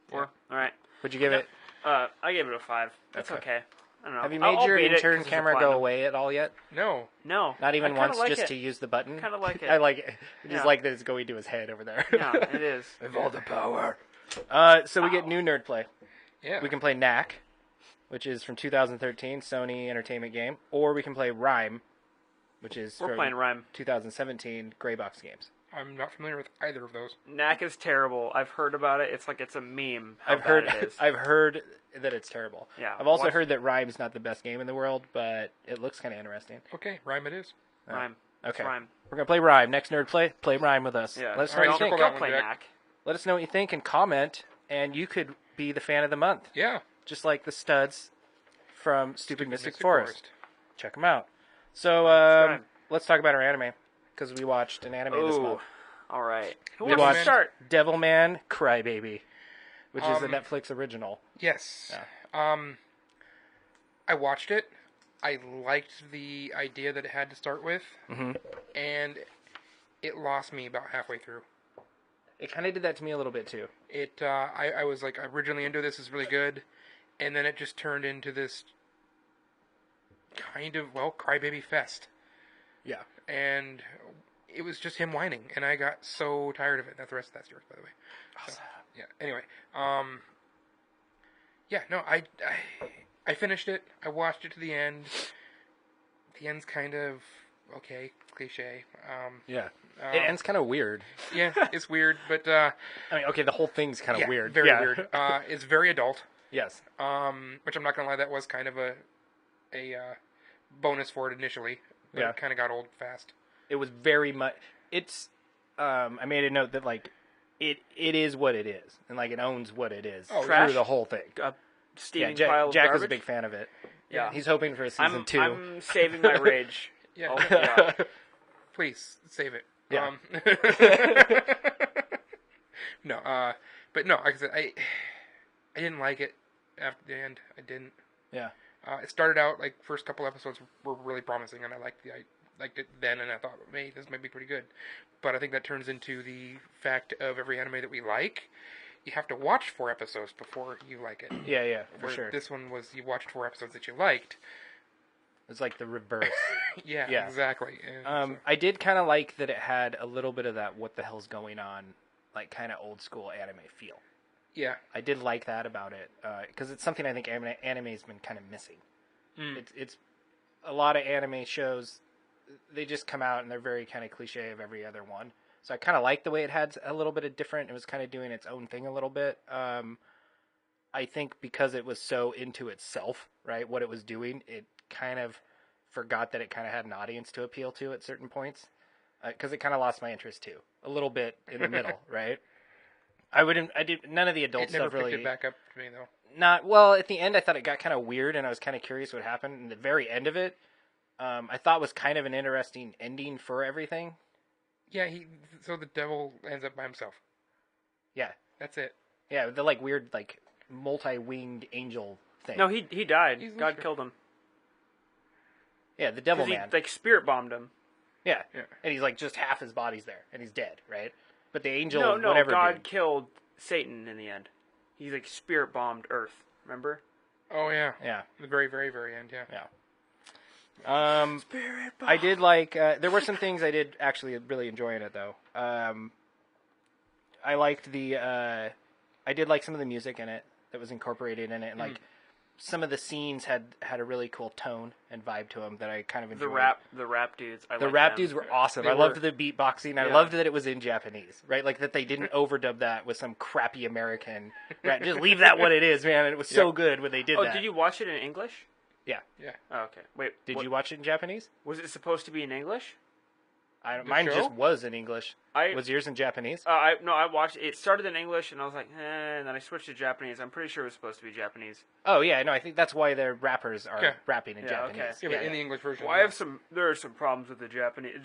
4. All right. Would you give it? I gave it a 5. That's Okay. okay. I don't know. Have you I'll made your beat it 'cause intern it's a camera go platinum. away at all yet? No. No. Not even I kinda once, like just it. to use the button. Kinda like it. I like it. I just Yeah. like that it's going to his head over there. Yeah, it is. With all the power. So we get new nerd play. Yeah. We can play Knack, which is from 2013, Sony Entertainment game, or we can play Rhyme, which is We're from playing Rhyme. 2017 Graybox games. I'm not familiar with either of those. Knack is terrible. I've heard about it. It's like it's a meme. How I've heard bad it is. I've heard that it's terrible. Yeah, I've also watch- heard that Rhyme's not the best game in the world, but it looks kind of interesting. Okay, Rhyme it is. Rhyme. It's Okay. Rhyme. We're gonna play Rhyme. Next nerd play Rhyme with us. Yeah. Let us know Alright, what you circle think. that Don't one, play Jack. Knack. Let us know what you think and comment, and you could be the fan of the month, Yeah. just like the studs from Stupid Mystic Mystic Forest. Check them out. So Subscribe. let's talk about our anime because we watched an anime this Ooh. month. All right. Who We wants watched to start? Devilman Crybaby, which is a Um, Netflix original. Yes. I watched it. I liked the idea that it had to start with, and it lost me about halfway through. It kind of did that to me a little bit too. I was like originally into this is really good, and then it just turned into this kind of, Crybaby Fest. Yeah. And it was just him whining, and I got so tired of it. That's the rest of that story, by the way. So, yeah. Anyway, yeah. No, I finished it. I watched it to the end. The end's kind of okay, cliche. Yeah. It ends kind of weird. Yeah, it's weird, but I mean, okay, the whole thing's kind of weird. Very weird. It's very adult. Yes. Which I'm not gonna lie, that was kind of a bonus for it initially. But Yeah. it kind of got old fast. It was very much. It's. I made a note that like, it is what it is, and like it owns what it is Oh, through trash? the whole thing. A steaming Yeah, pile of Jack garbage. was a big fan of it. Yeah. He's hoping for a season 2. I'm saving my rage. Yeah. Oh, yeah. Please save it. Yeah. No, but no, like I said, I didn't like it after the end. I didn't. Yeah. It started out like first couple episodes were really promising, and I liked it then, and I thought, hey, this might be pretty good. But I think that turns into the fact of every anime that we like, you have to watch 4 episodes before you like it. Yeah, for Where sure. This one was you watched 4 episodes that you liked. It's like the reverse. Yeah, Yeah. exactly. And so- I did kind of like that it had a little bit of that what the hell's going on, like kind of old school anime feel. yeah, I did like that about it because it's something I think anime's been kind of missing. It's a lot of anime shows, they just come out and they're very kind of cliche of every other one. So I kind of like the way it had a little bit of different. It was kind of doing its own thing a little bit. I think because it was so into itself, right, what it was doing, it kind of forgot that it kind of had an audience to appeal to at certain points. Because it kind of lost my interest too, a little bit in the middle, right? None of the adult it never stuff really. picked it back up to me though. Not well. At the end, I thought it got kind of weird, and I was kind of curious what happened. And the very end of it, I thought was kind of an interesting ending for everything. Yeah, so the devil ends up by himself. Yeah, That's it. yeah, the like weird like multi-winged angel thing. No, he died. He's not God sure. killed him. Yeah, the devil 'Cause he man. like spirit bombed him. Yeah. Yeah. And he's like just half his body's there, and he's dead, right? But the angel, No, whatever. God dude, killed Satan in the end. He like spirit bombed Earth. Remember? Oh yeah. Yeah. The very, very, very end. Yeah. Yeah. Spirit bomb. I did like. There were some things I did actually really enjoy in it though. I liked the. I did like some of the music in it that was incorporated in it, and like some of the scenes had a really cool tone and vibe to them that I kind of enjoyed. The rap dudes. The rap dudes were awesome. They I loved were. the beatboxing. I Yeah. loved that it was in Japanese, right? Like that they didn't overdub that with some crappy American. Right? Just leave that what it is, man. And it was so Yep. good when they did Oh, that. did you watch it in English? Yeah. Yeah. Oh, okay. Wait. Did what- you watch it in Japanese? Was it supposed to be in English? Mine show? just was in English. I- Was yours in Japanese? I watched it. Started in English and I was like, and then I switched to Japanese. I'm pretty sure it was supposed to be Japanese. Oh yeah, no, I think that's why their rappers are Okay. rapping in Yeah, Japanese. okay. Yeah, but in the English version. Well, I have there are some problems with the Japanese.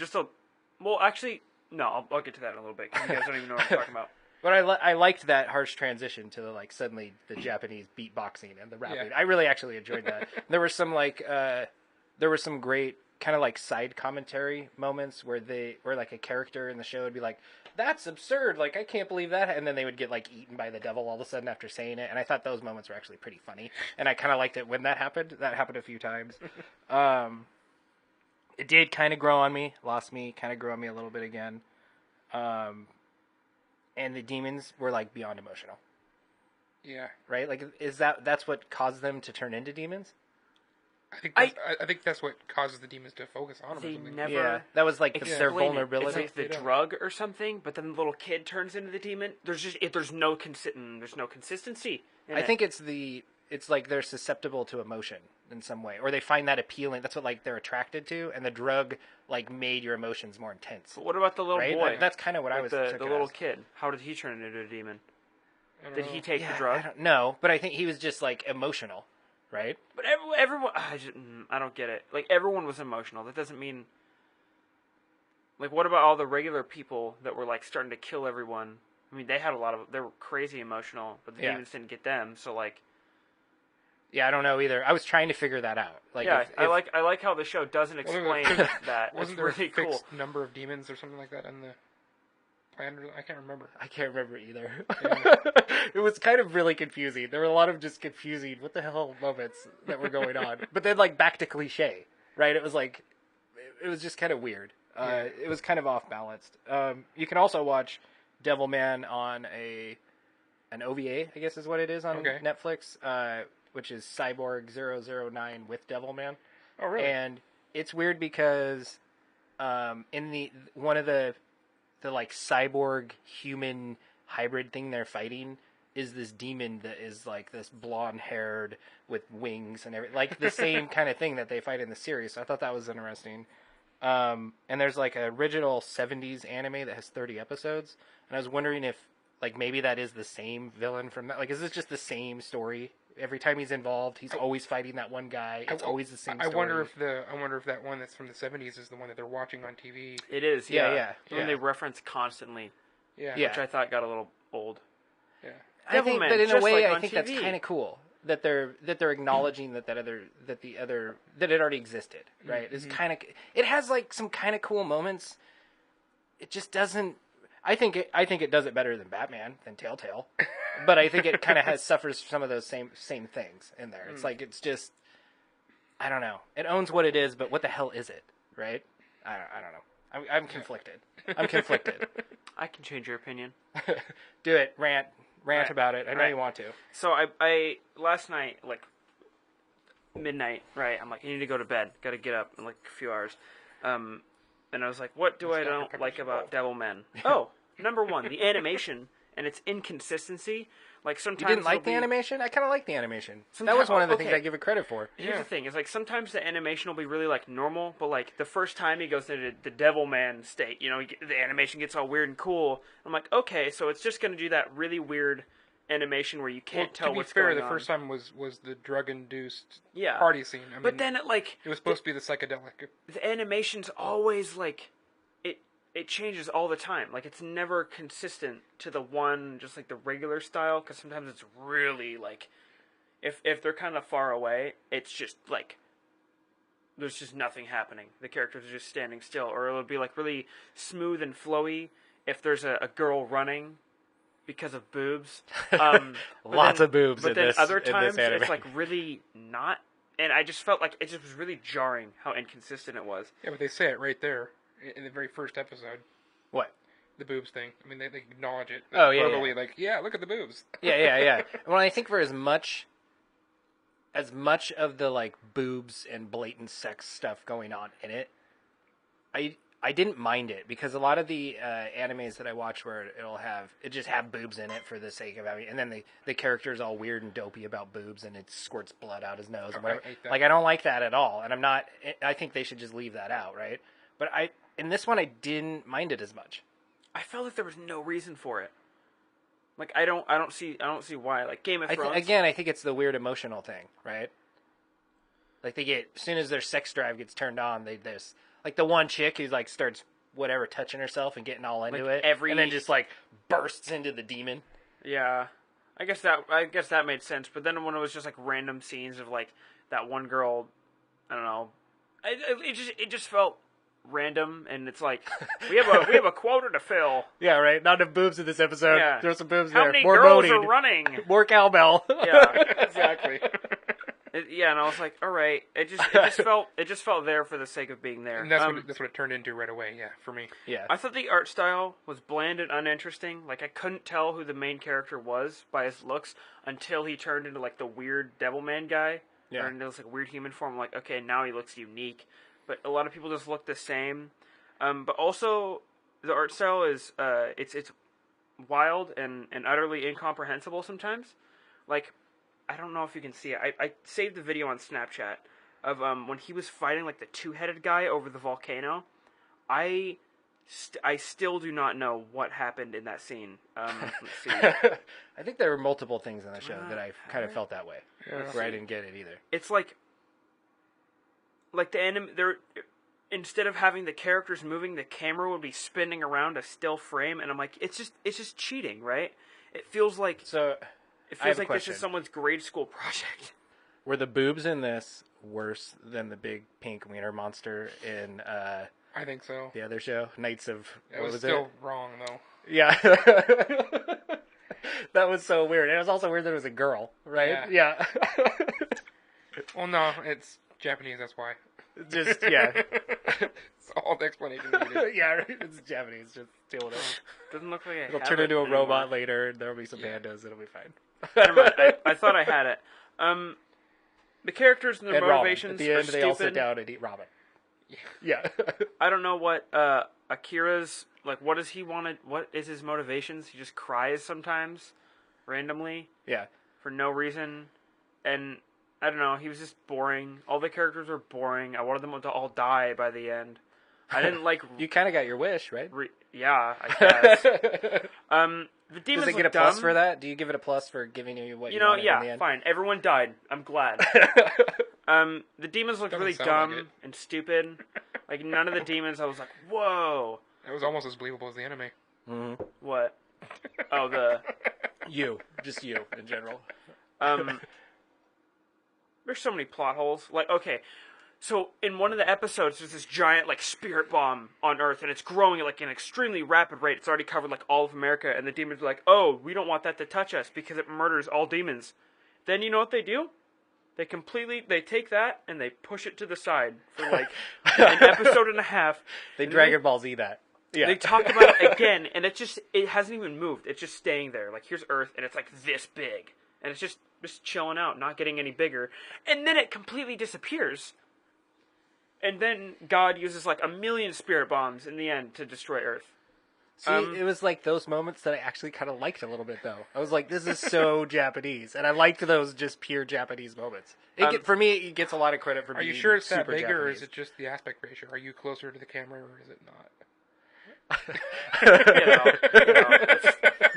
Well, actually, no. I'll get to that in a little bit. 'Cause you guys don't even know what I'm talking about. But I liked that harsh transition to the, like suddenly the Japanese beatboxing and the rapping. Yeah. I really actually enjoyed that. There were some great kind of like side commentary moments where like a character in the show would be like, "That's absurd! Like I can't believe that," and then they would get like eaten by the devil all of a sudden after saying it. And I thought those moments were actually pretty funny, and I kind of liked it when that happened. That happened a few times. It did kind of grow on me, lost me, kind of grew on me a little bit again. And the demons were like beyond emotional, Yeah. right? Like, that's what caused them to turn into demons? I think that's what causes the demons to focus on them. They or something. never. Yeah, that was like their explain it. vulnerability. It's like the drug or something, but then the little kid turns into the demon. There's no consistency. in I it. think it's like they're susceptible to emotion in some way, or they find that appealing. That's what like they're attracted to, and the drug like made your emotions more intense. But what about the little Right? boy? That's kind of what I was. the took it little as. kid. How did he turn into a demon? I don't Did know. he take Yeah, the drug? I don't know, but I think he was just like emotional, right? But everyone, I don't get it. Like everyone was emotional. That doesn't mean. Like, what about all the regular people that were like starting to kill everyone? I mean, they were crazy emotional, but the Yeah. demons didn't get them. So like, Yeah, I don't know either. I was trying to figure that out. Like, yeah, if- I like how the show doesn't Well, explain that. It's Wasn't there really a fixed cool. number of demons or something like that in the I can't remember. I can't remember either. Yeah. It was kind of really confusing. There were a lot of just confusing, what the hell moments that were going on. But then, like, back to cliche, right? It was like, it was just kind of weird. Yeah. It was kind of off balanced. You can also watch Devilman on an OVA, I guess is what it is on Okay. Netflix, which is Cyborg 009 with Devilman. Oh, really? And it's weird because in one of the like cyborg human hybrid thing they're fighting is this demon that is like this blonde haired with wings and everything, like the same kind of thing that they fight in the series. So I thought that was interesting. And there's like an original 70s anime that has 30 episodes, and I was wondering if like maybe that is the same villain from that. Like, is this just the same story? Every time he's involved, he's always fighting that one guy. It's always the same story. I wonder if that one that's from the 70s is the one that they're watching on TV. It is, Yeah, yeah. yeah, The one yeah. they reference constantly, Yeah. Yeah. which I thought got a little old. Yeah. I think Devilman, that in a just way, like I on think that's TV. kind of cool that they're acknowledging that it already existed, right? It's kind of, it has like some kind of cool moments. It just doesn't. I think it does it better than Batman, than Telltale, but I think it kind of suffers some of those same things in there. It's like, it's just, I don't know. It owns what it is, but what the hell is it, right? I don't know. I'm conflicted. I'm conflicted. I can change your opinion. Do it, rant Right. about it. I know Right. you want to. So I last night, like midnight, right? I'm like, I need to go to bed. Got to get up in like a few hours. And I was like, what do I don't Pepper's like about fault. Devilman? Oh, number one, the animation and its inconsistency. Like You sometimes didn't like it'll the be- animation? I kind of like the animation. That Sometimes- was one of the okay. things I give it credit for. Here's the thing: is like sometimes the animation will be really like normal, but like the first time he goes into the Devilman state, you know, the animation gets all weird and cool. I'm like, okay, so it's just going to do that really weird animation where you can't tell to be what's fair, going the on. first time was the drug-induced Yeah. party scene. I mean, But then it like it was supposed to be the psychedelic. the animation's always like it changes all the time. Like it's never consistent to the one just like the regular style, because sometimes it's really like if they're kind of far away, it's just like there's just nothing happening. The characters are just standing still, or it'll be like really smooth and flowy if there's a girl running because of boobs. But Lots of boobs But in then this- other in this times anime. it's like really not. And I just felt like it just was really jarring how inconsistent it was. Yeah, but they say it right there in the very first episode. What? The boobs thing. I mean, they acknowledge it. Oh, yeah, verbally, yeah. like, yeah, look at the boobs. Yeah. Well, I think for as much of the like boobs and blatant sex stuff going on in it, I didn't mind it, because a lot of the animes that I watch where it just have boobs in it for the sake of having, and then the character's all weird and dopey about boobs and it squirts blood out his nose and whatever. I hate that. Like, I don't like that at all, and I think they should just leave that out, right? But in this one I didn't mind it as much. I felt like there was no reason for it. Like I don't see why. Like Game of Thrones. I think it's the weird emotional thing, right? Like as soon as their sex drive gets turned on, there's like the one chick who like starts whatever touching herself and getting all into Like it, every- and then just like bursts into the demon. Yeah, I guess that made sense. But then when it was just like random scenes of like that one girl, I don't know, it just felt random, and it's like we have a quota to fill. Yeah, right. Not enough boobs in this episode. Yeah. Throw some boobs How there. many More girls boating. are running? More cowbell. Yeah. Exactly. Yeah, and I was like, all right. It just felt there for the sake of being there. And that's what it turned into right away, yeah, for me. Yeah. I thought the art style was bland and uninteresting. Like I couldn't tell who the main character was by his looks until he turned into like the weird Devilman guy. Yeah. Or into this like weird human form. I'm like, okay, now he looks unique. But a lot of people just look the same. But also the art style is it's wild and utterly incomprehensible sometimes. Like I don't know if you can see it. I saved the video on Snapchat of when he was fighting like the two-headed guy over the volcano. I still do not know what happened in that scene. Let's see. I think there were multiple things in the show that I kind of felt that way, where I didn't get it either. It's like the anime. They're instead of having the characters moving, the camera would be spinning around a still frame, and I'm like, it's just cheating, right? It feels like So, it I have feels a like this question. is someone's grade school project. Were the boobs in this worse than the big pink wiener monster in I think so. the other show, Knights of... It what was was still it? wrong, though. Yeah. That was so weird. And it was also weird that it was a girl, right? Yeah. Well, no, it's Japanese, that's why. Just, yeah. It's all the explanation needed. Yeah, it's Japanese. Just deal with it. Doesn't look like I It'll have turn it into a anymore. robot later, and there'll be some pandas. It'll be fine. Never mind. I thought I had it. The characters and their And ramen. motivations At the end, are they all sit stupid. down and eat ramen. Yeah. I don't know what Akira's like. What does he want? What is his motivations? He just cries sometimes, randomly, Yeah. for no reason, and I don't know. He was just boring. All the characters were boring. I wanted them to all die by the end. I didn't like. You kind of got your wish, right? Yeah, I guess. The demons Does it get a look plus dumb. for that? Do you give it a plus for giving you what you, You know, wanted in the yeah, end? fine. Everyone died. I'm glad. The demons looked Doesn't really sound dumb like it. and stupid. Like, none of the demons, I was like, whoa. It was almost as believable as the anime. Mm-hmm. What? Oh, the... Just you, in general. There's so many plot holes. Like, okay, so in one of the episodes, there's this giant, like, spirit bomb on Earth, and it's growing at, like, an extremely rapid rate. It's already covered, like, all of America, and the demons are like, oh, we don't want that to touch us because it murders all demons. Then you know what they do? They take that, and they push it to the side for, like, an episode and a half. They And Dragon Ball Z that. Yeah. They talk about it again, and it hasn't even moved. It's just staying there. Like, here's Earth, and it's, like, this big. And it's just chilling out, not getting any bigger. And then it completely disappears. And then God uses, like, 1,000,000 spirit bombs in the end to destroy Earth. See, it was like those moments that I actually kind of liked a little bit, though. I was like, this is so Japanese. And I liked those just pure Japanese moments. For me, it gets a lot of credit for Are being you sure it's that super big, or Japanese. is it just the aspect ratio? Are you closer to the camera, or is it not?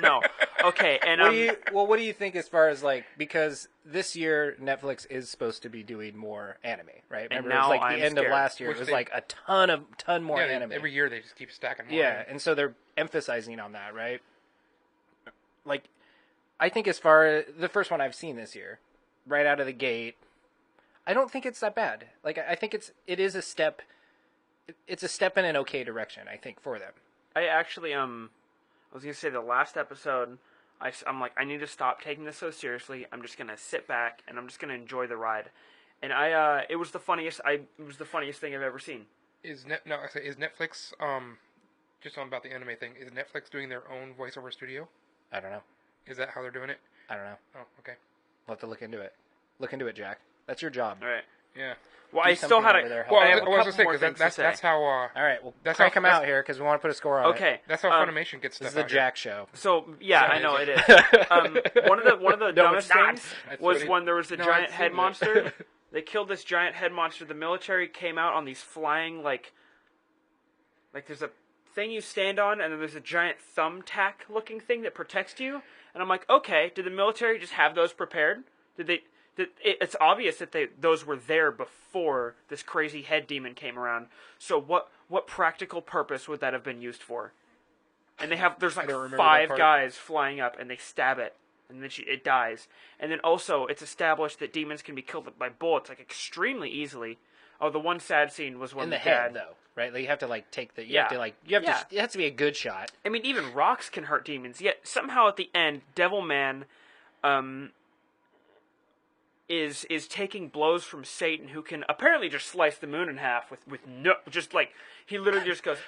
No. Okay, and what do you think as far as, like, because this year Netflix is supposed to be doing more anime, right? Remember, it was now like I'm the end of scared. last year. Which it was they- like a ton more Yeah, anime. every year they just keep stacking more. Yeah, and so they're emphasizing on that, right? Like, I think as far as the first one I've seen this year, right out of the gate, I don't think it's that bad. Like, I think it is a step. It's a step in an okay direction, I think, for them. I actually, I was going to say the last episode, I'm like, I need to stop taking this so seriously. I'm just going to sit back, and I'm just going to enjoy the ride. And it was the funniest thing I've ever seen. Is Netflix just on about the anime thing? Is Netflix doing their own voiceover studio? I don't know. Is that how they're doing it? I don't know. Oh, okay. We'll have to look into it. Look into it, Jack. That's your job. All right. Yeah. Well, Do I still something had over there, a. help Well, I out. have a I was couple gonna say more because things that's to say. that's how All right, well, That's crank how- them out that's- here because we want to put a score on Okay. it. that's how Funimation gets This stuff is the out here. Jack show. So yeah, I know it is. One of the dumbest it's not. things That's was what it- when there was a No, giant I've head seen it. monster. They killed this giant head monster. The military came out on these flying like there's a thing you stand on, and then there's a giant thumbtack looking thing that protects you. And I'm like, okay, did the military just have those prepared? It's obvious that those were there before this crazy head demon came around. So what practical purpose would that have been used for? And there's like don't remember that 5 part. guys flying up, and they stab it, and then it dies. And then also, it's established that demons can be killed by bullets like extremely easily. Oh, the one sad scene was when In the dad. head, though, right? Like, you have to like take the. You have to it has to be a good shot. I mean, even rocks can hurt demons. Yet somehow at the end, Devilman, is taking blows from Satan, who can apparently just slice the moon in half with no, just like he literally just goes,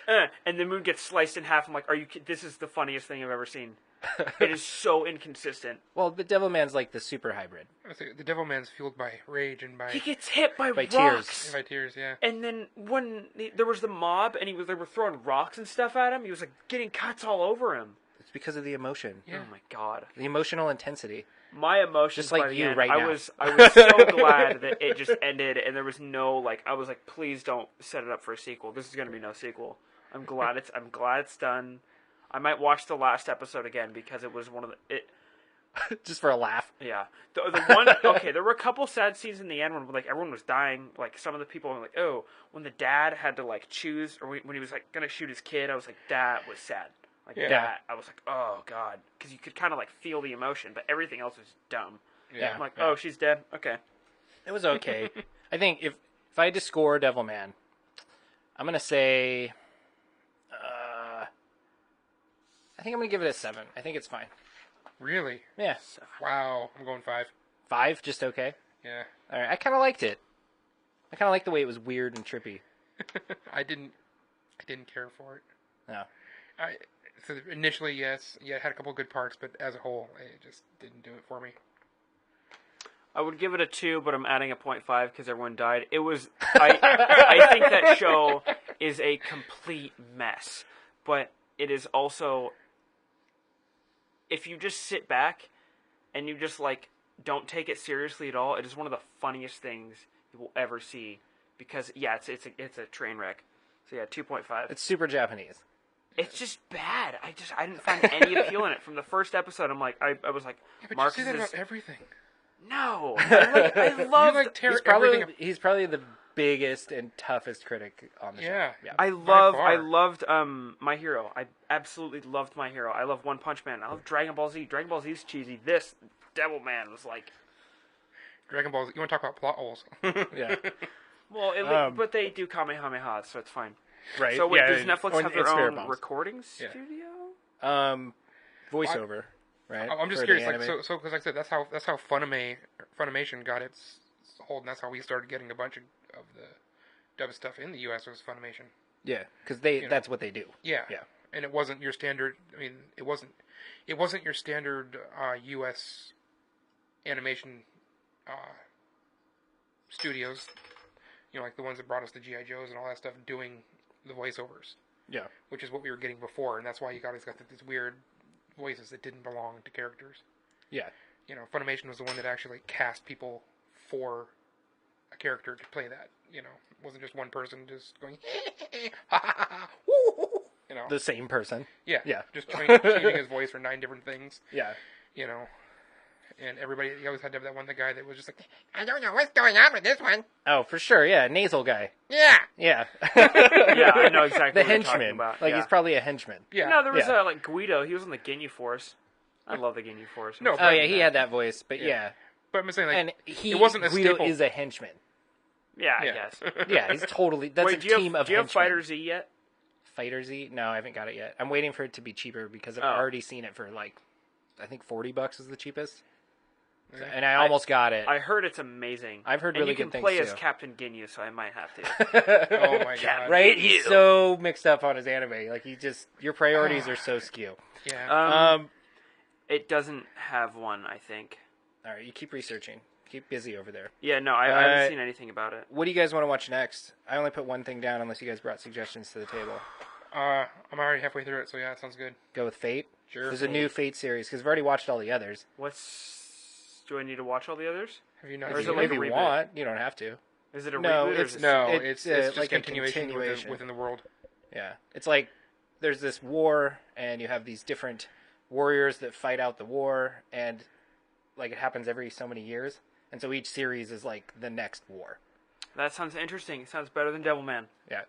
and the moon gets sliced in half. I'm like, this is the funniest thing I've ever seen. It is so inconsistent. Well, the Devilman's like the super hybrid. The Devilman's fueled by rage and by He gets hit by tears. rocks. by tears. Yeah. And then when there was the mob and they were throwing rocks and stuff at him, he was like getting cuts all over him. It's because of the emotion, Yeah. Oh my god. the emotional intensity. My emotions Just like by the you end, right I now. was so glad that it just ended and there was no I was like, please don't set it up for a sequel. This is going to be no sequel. I'm glad it's done. I might watch the last episode again because it was one of the Just for a laugh. yeah. The one okay, there were a couple sad scenes in the end when like everyone was dying. Like some of the people were like, oh, when the dad had to like choose, or when he was like gonna shoot his kid, I was like, that was sad. Like Yeah. that, I was like, oh god, because you could kind of like feel the emotion, but everything else was dumb. Yeah. I'm like, oh, she's dead. Okay. It was okay. I think if I had to score Devilman, I'm gonna say I think I'm gonna give it a 7. I think it's fine. Really? Yeah. Wow. I'm going 5. 5, just okay. Yeah. All right. I kind of liked it. I kind of liked the way it was weird and trippy. I didn't care for it. No. So initially, yes, yeah, it had a couple of good parts, but as a whole, it just didn't do it for me. I would give it a 2, but I'm adding a 0.5 because everyone died. It was. I think that show is a complete mess, but it is also. If you just sit back, and you just don't take it seriously at all, it is one of the funniest things you will ever see. Because it's a train wreck. So yeah, 2.5. It's super Japanese. It's just bad. I didn't find any appeal in it from the first episode. I'm like, I was like, Yeah, but Marcus you say that is about everything. no. I love. He's probably the biggest and toughest critic on the Yeah. show. Yeah. I far. loved My Hero. I absolutely loved My Hero. I love One Punch Man. I love Dragon Ball Z. Dragon Ball Z's cheesy. This Devilman was like, Dragon Ball Z. You want to talk about plot holes? Yeah. well, but they do Kamehameha, so it's fine. Right. So wait, yeah, does Netflix have their it's fair own bombs. recording Yeah. studio? Voiceover, right? I'm just for curious, the like, anime. so because like I said, that's how Funimation got its hold, and that's how we started getting a bunch of the dub stuff in the U.S. was Funimation. Yeah, because know. that's what they do. Yeah, Yeah. and it wasn't your standard. I mean, it wasn't your standard U.S. animation studios. You know, like the ones that brought us the G.I. Joes and all that stuff, doing the voiceovers. Yeah. Which is what we were getting before, and that's why you got these weird voices that didn't belong to characters. Yeah. You know, Funimation was the one that actually cast people for a character to play that. You know, it wasn't just one person just going, ha ha ha, woo, you know. The same person. Yeah. Yeah. Just changing his voice for 9 different things. Yeah. You know. And everybody, you always had to have that one, the guy that was just like, I don't know what's going on with this one. Oh, for sure. Yeah, nasal guy. Yeah. Yeah. Yeah, I know exactly The what you're talking henchman. about. Like yeah. he's probably a henchman. Yeah. No, there was Yeah. Guido. He was on the Ginyu Force. I love the Ginyu Force. No, Oh yeah, he had that voice, but yeah. But I'm saying, like, And it wasn't a Guido staple. is a henchman. Yeah, I Yeah. guess. Yeah, he's totally. That's Wait, a do you team have, of do you have henchmen. Fighter Z yet? Fighter Z? No, I haven't got it yet. I'm waiting for it to be cheaper because I've Oh. already seen it for I think $40 is the cheapest. Yeah. And I almost got it. I heard it's amazing. I've heard and really you can good things, play as too. Captain Ginyu, so I might have to. Oh my god. Right? Ginyu. He's so mixed up on his anime. Like your priorities are so skew. Yeah. It doesn't have one, I think. All right, you keep researching. Keep busy over there. Yeah, no, I haven't seen anything about it. What do you guys want to watch next? I only put one thing down unless you guys brought suggestions to the table. I'm already halfway through it, so yeah, that sounds good. Go with Fate? Sure. There's a new Fate series because we've already watched all the others. Do I need to watch all the others? Have you not Or is seen it like if a you reboot? want, you don't have to. Is it a No, reboot? Or it's- is it No, It's, it's just like a continuation continuation. within the world. Yeah. It's like there's this war, and you have these different warriors that fight out the war, and like it happens every so many years. And so each series is like the next war. That sounds interesting. It sounds better than Devilman. Yeah.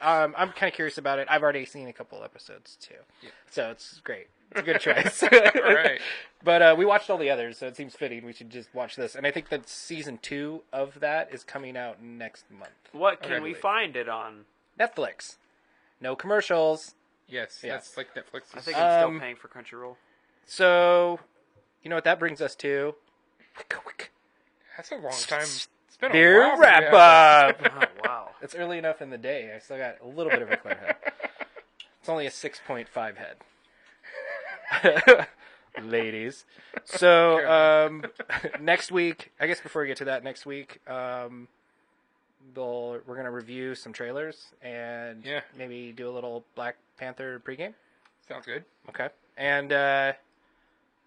I'm kind of curious about it. I've already seen a couple episodes, too. Yeah. So it's great. It's a good choice. All right. But we watched all the others, so it seems fitting we should just watch this. And I think that season 2 of that is coming out next month. What can Okay. we find it on? Netflix. No commercials. Yes, Yeah. that's like Netflix. I think I'm still Um, paying for Crunchyroll. So, you know what that brings us to? That's a long time. It's been a Beer while since we wrap had that. up. Oh, wow. It's early enough in the day. I still got a little bit of a clear head. It's only a 6.5 head. Ladies. So, next week, I guess before we get to that, next week, we're going to review some trailers and Yeah. maybe do a little Black Panther pregame. Sounds good. Okay. And a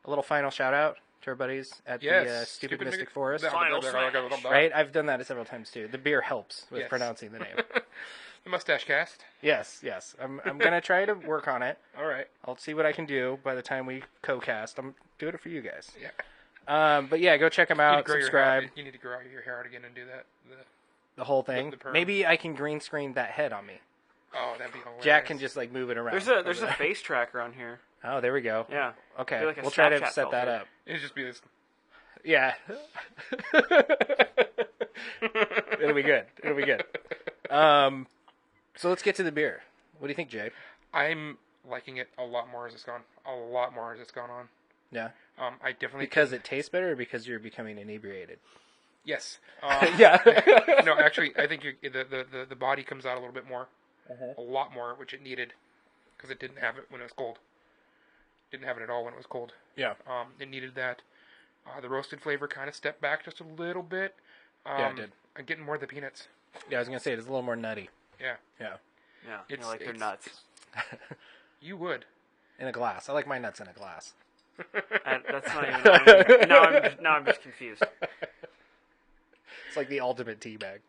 little final shout out to our buddies at the Yes. Stupid Mystic Forest. Final smash. Right? I've done that several times too. The beer helps with Yes. pronouncing the name. The Mustache Cast. Yes. I'm going to try to work on it. All right. I'll see what I can do by the time we co-cast. I'm doing it for you guys. Yeah. But yeah, go check them You need to out. grow your Subscribe. hair out. You need to grow your hair out again and do that. The whole thing. the perm. Maybe I can green screen that head on me. Oh, that'd be hilarious. Jack can just like move it around. There's a face tracker on here. Oh, there we go. Yeah. Okay, Be like a we'll try to Snapchat set that filter. up. It'd just be this. Yeah. It'll be good. So let's get to the beer. What do you think, Jay? I'm liking it a lot more as it's gone. A lot more as it's gone on. Yeah. I definitely Because it tastes better, or because you're becoming inebriated? yes. Yeah. No, actually, I think the body comes out a little bit more, a lot more, which it needed, because it didn't have it when it was cold. Didn't have it at all when it was cold. Yeah. It needed that. The roasted flavor kind of stepped back just a little bit. Yeah, it did. I'm getting more of the peanuts. Yeah, I was gonna say it's a little more nutty. Yeah. Yeah. Yeah, It's- like they're it's- nuts. You would. In a glass. I like my nuts in a glass. That's not even. Now I'm just confused. It's like the ultimate tea bag.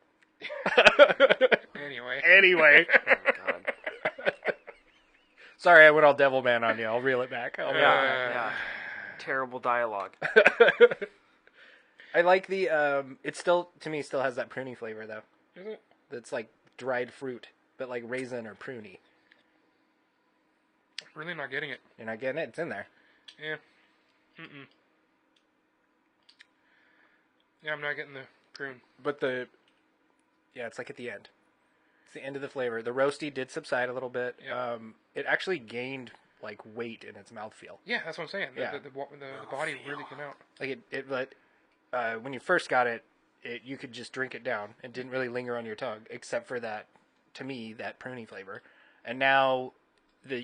Anyway. Anyway. Oh my god. Sorry, I went all Devilman on you. I'll reel it back. I'll reel it back. Yeah. Terrible dialogue. I like the. It still, to me, still has that pruny flavor though. Is it? That's like dried fruit, but like raisin or pruny. Really not getting it. You're not getting it. It's in there. Yeah. Mm-mm. Yeah, I'm not getting the prune. But it's like at the end. It's the end of the flavor. The roasty did subside a little bit. Yeah. It actually gained like weight in its mouthfeel. Yeah, that's what I'm saying. Yeah. The body really came out. Like but when you first got it, you could just drink it down. It didn't really linger on your tongue, except for that, to me, that pruny flavor. And now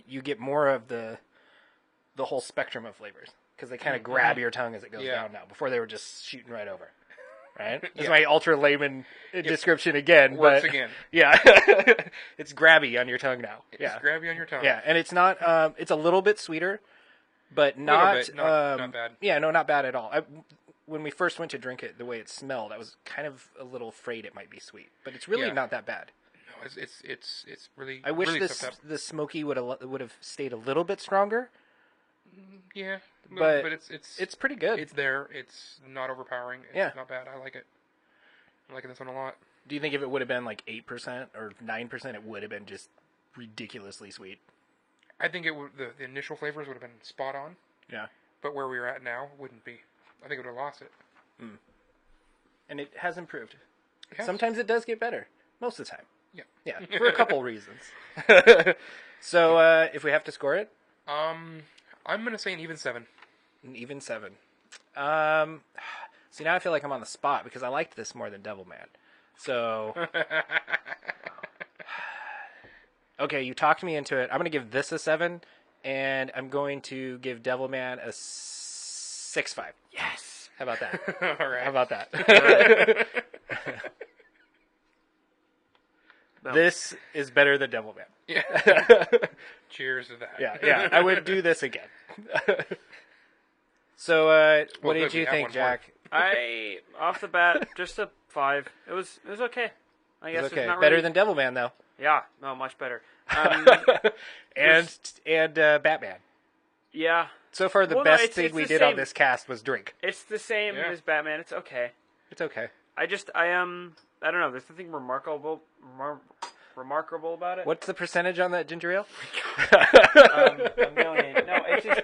you get more of the whole spectrum of flavors, because they kind of grab your tongue as it goes down now. Before they were just shooting right over. Right? That's my ultra layman description again. Works but, again. Yeah. It's grabby on your tongue now. It's grabby on your tongue. Yeah, and it's not. It's a little bit sweeter, but not. bit, not bad. Yeah, no, not bad at all. When we first went to drink it, the way it smelled, I was kind of a little afraid it might be sweet, but it's really not that bad. No, it's really. I wish really stepped up. the smoky would have stayed a little bit stronger. Yeah, But it's pretty good. It's there. It's not overpowering. It's not bad. I like it. I'm liking this one a lot. Do you think if it would have been like 8% or 9%, it would have been just ridiculously sweet? I think it would. The initial flavors would have been spot on. Yeah. But where we're at now wouldn't be. I think it would have lost it. And it has improved. It has. Sometimes it does get better. Most of the time. Yeah. Yeah, for a couple reasons. So, if we have to score it? I'm gonna say an even 7. An even 7. See, now I feel like I'm on the spot because I liked this more than Devilman. So, okay, you talked me into it. I'm going to give this a 7, and I'm going to give Devilman a 6.5. Yes. How about that? All right. How about that? This is better than Devilman. Yeah. Cheers to that. Yeah, I would do this again. So, what good, did we you have think, one more. Jack? I off the bat just a 5. It was okay. I guess It's okay. it's not Better really, than Devilman, though. Yeah, no, much better. And Batman. Yeah, So far, the Well, no, best it's thing we the did on same. this cast was drink. it's the same Yeah. as Batman. It's okay. It's okay. I don't know. There's nothing remarkable about it. What's the percentage on that ginger ale? A million. No, it's just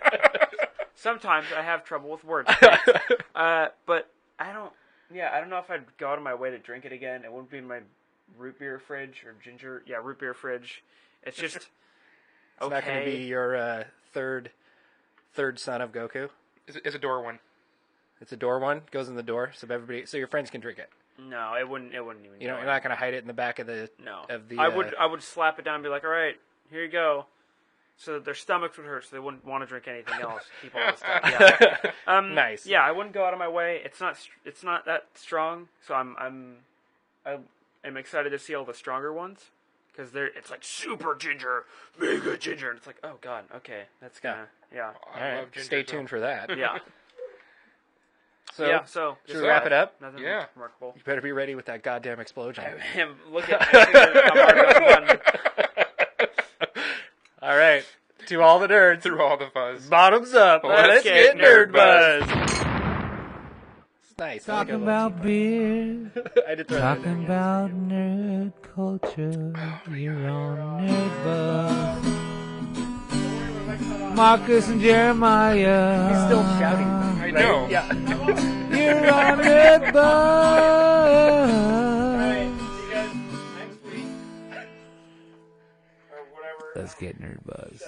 sometimes I have trouble with words. But I don't. Yeah, I don't know if I'd go out of my way to drink it again. It wouldn't be in my root beer fridge or ginger. Yeah, root beer fridge. It's just It's okay. not going to be your third son of Goku. It's a door one. It's a door one. Goes in the door, so your friends can drink it. No, it wouldn't even. You know, go you're not going to hide it in the back of the. No, Of the. I would slap it down and be like, all right, here you go. So that their stomachs would hurt, so they wouldn't want to drink anything else. Keep all this stuff. Yeah. Nice. Yeah, I wouldn't go out of my way. It's not that strong, so I'm excited to see all the stronger ones because it's like super ginger, mega ginger, and it's like, oh god, okay, that's gonna yeah. I All right. love ginger, Stay so- tuned for that. Yeah. So, Yeah, so should we wrap it up? Nothing Yeah. remarkable. You better be ready with that goddamn explosion. Look at I'm already done. All right. To all the nerds, Through all the fuzz. bottoms up. Let's get get nerd nerd buzz. It's nice. I like Talking it. about beer, I did throw that in there. talking about nerd culture. You're on Nerdbuzzed. Marcus and Jeremiah. He's still shouting. I right? know. Yeah. You're on Nerdbuzzed. See you guys next week. Or whatever. Let's get Nerdbuzzed.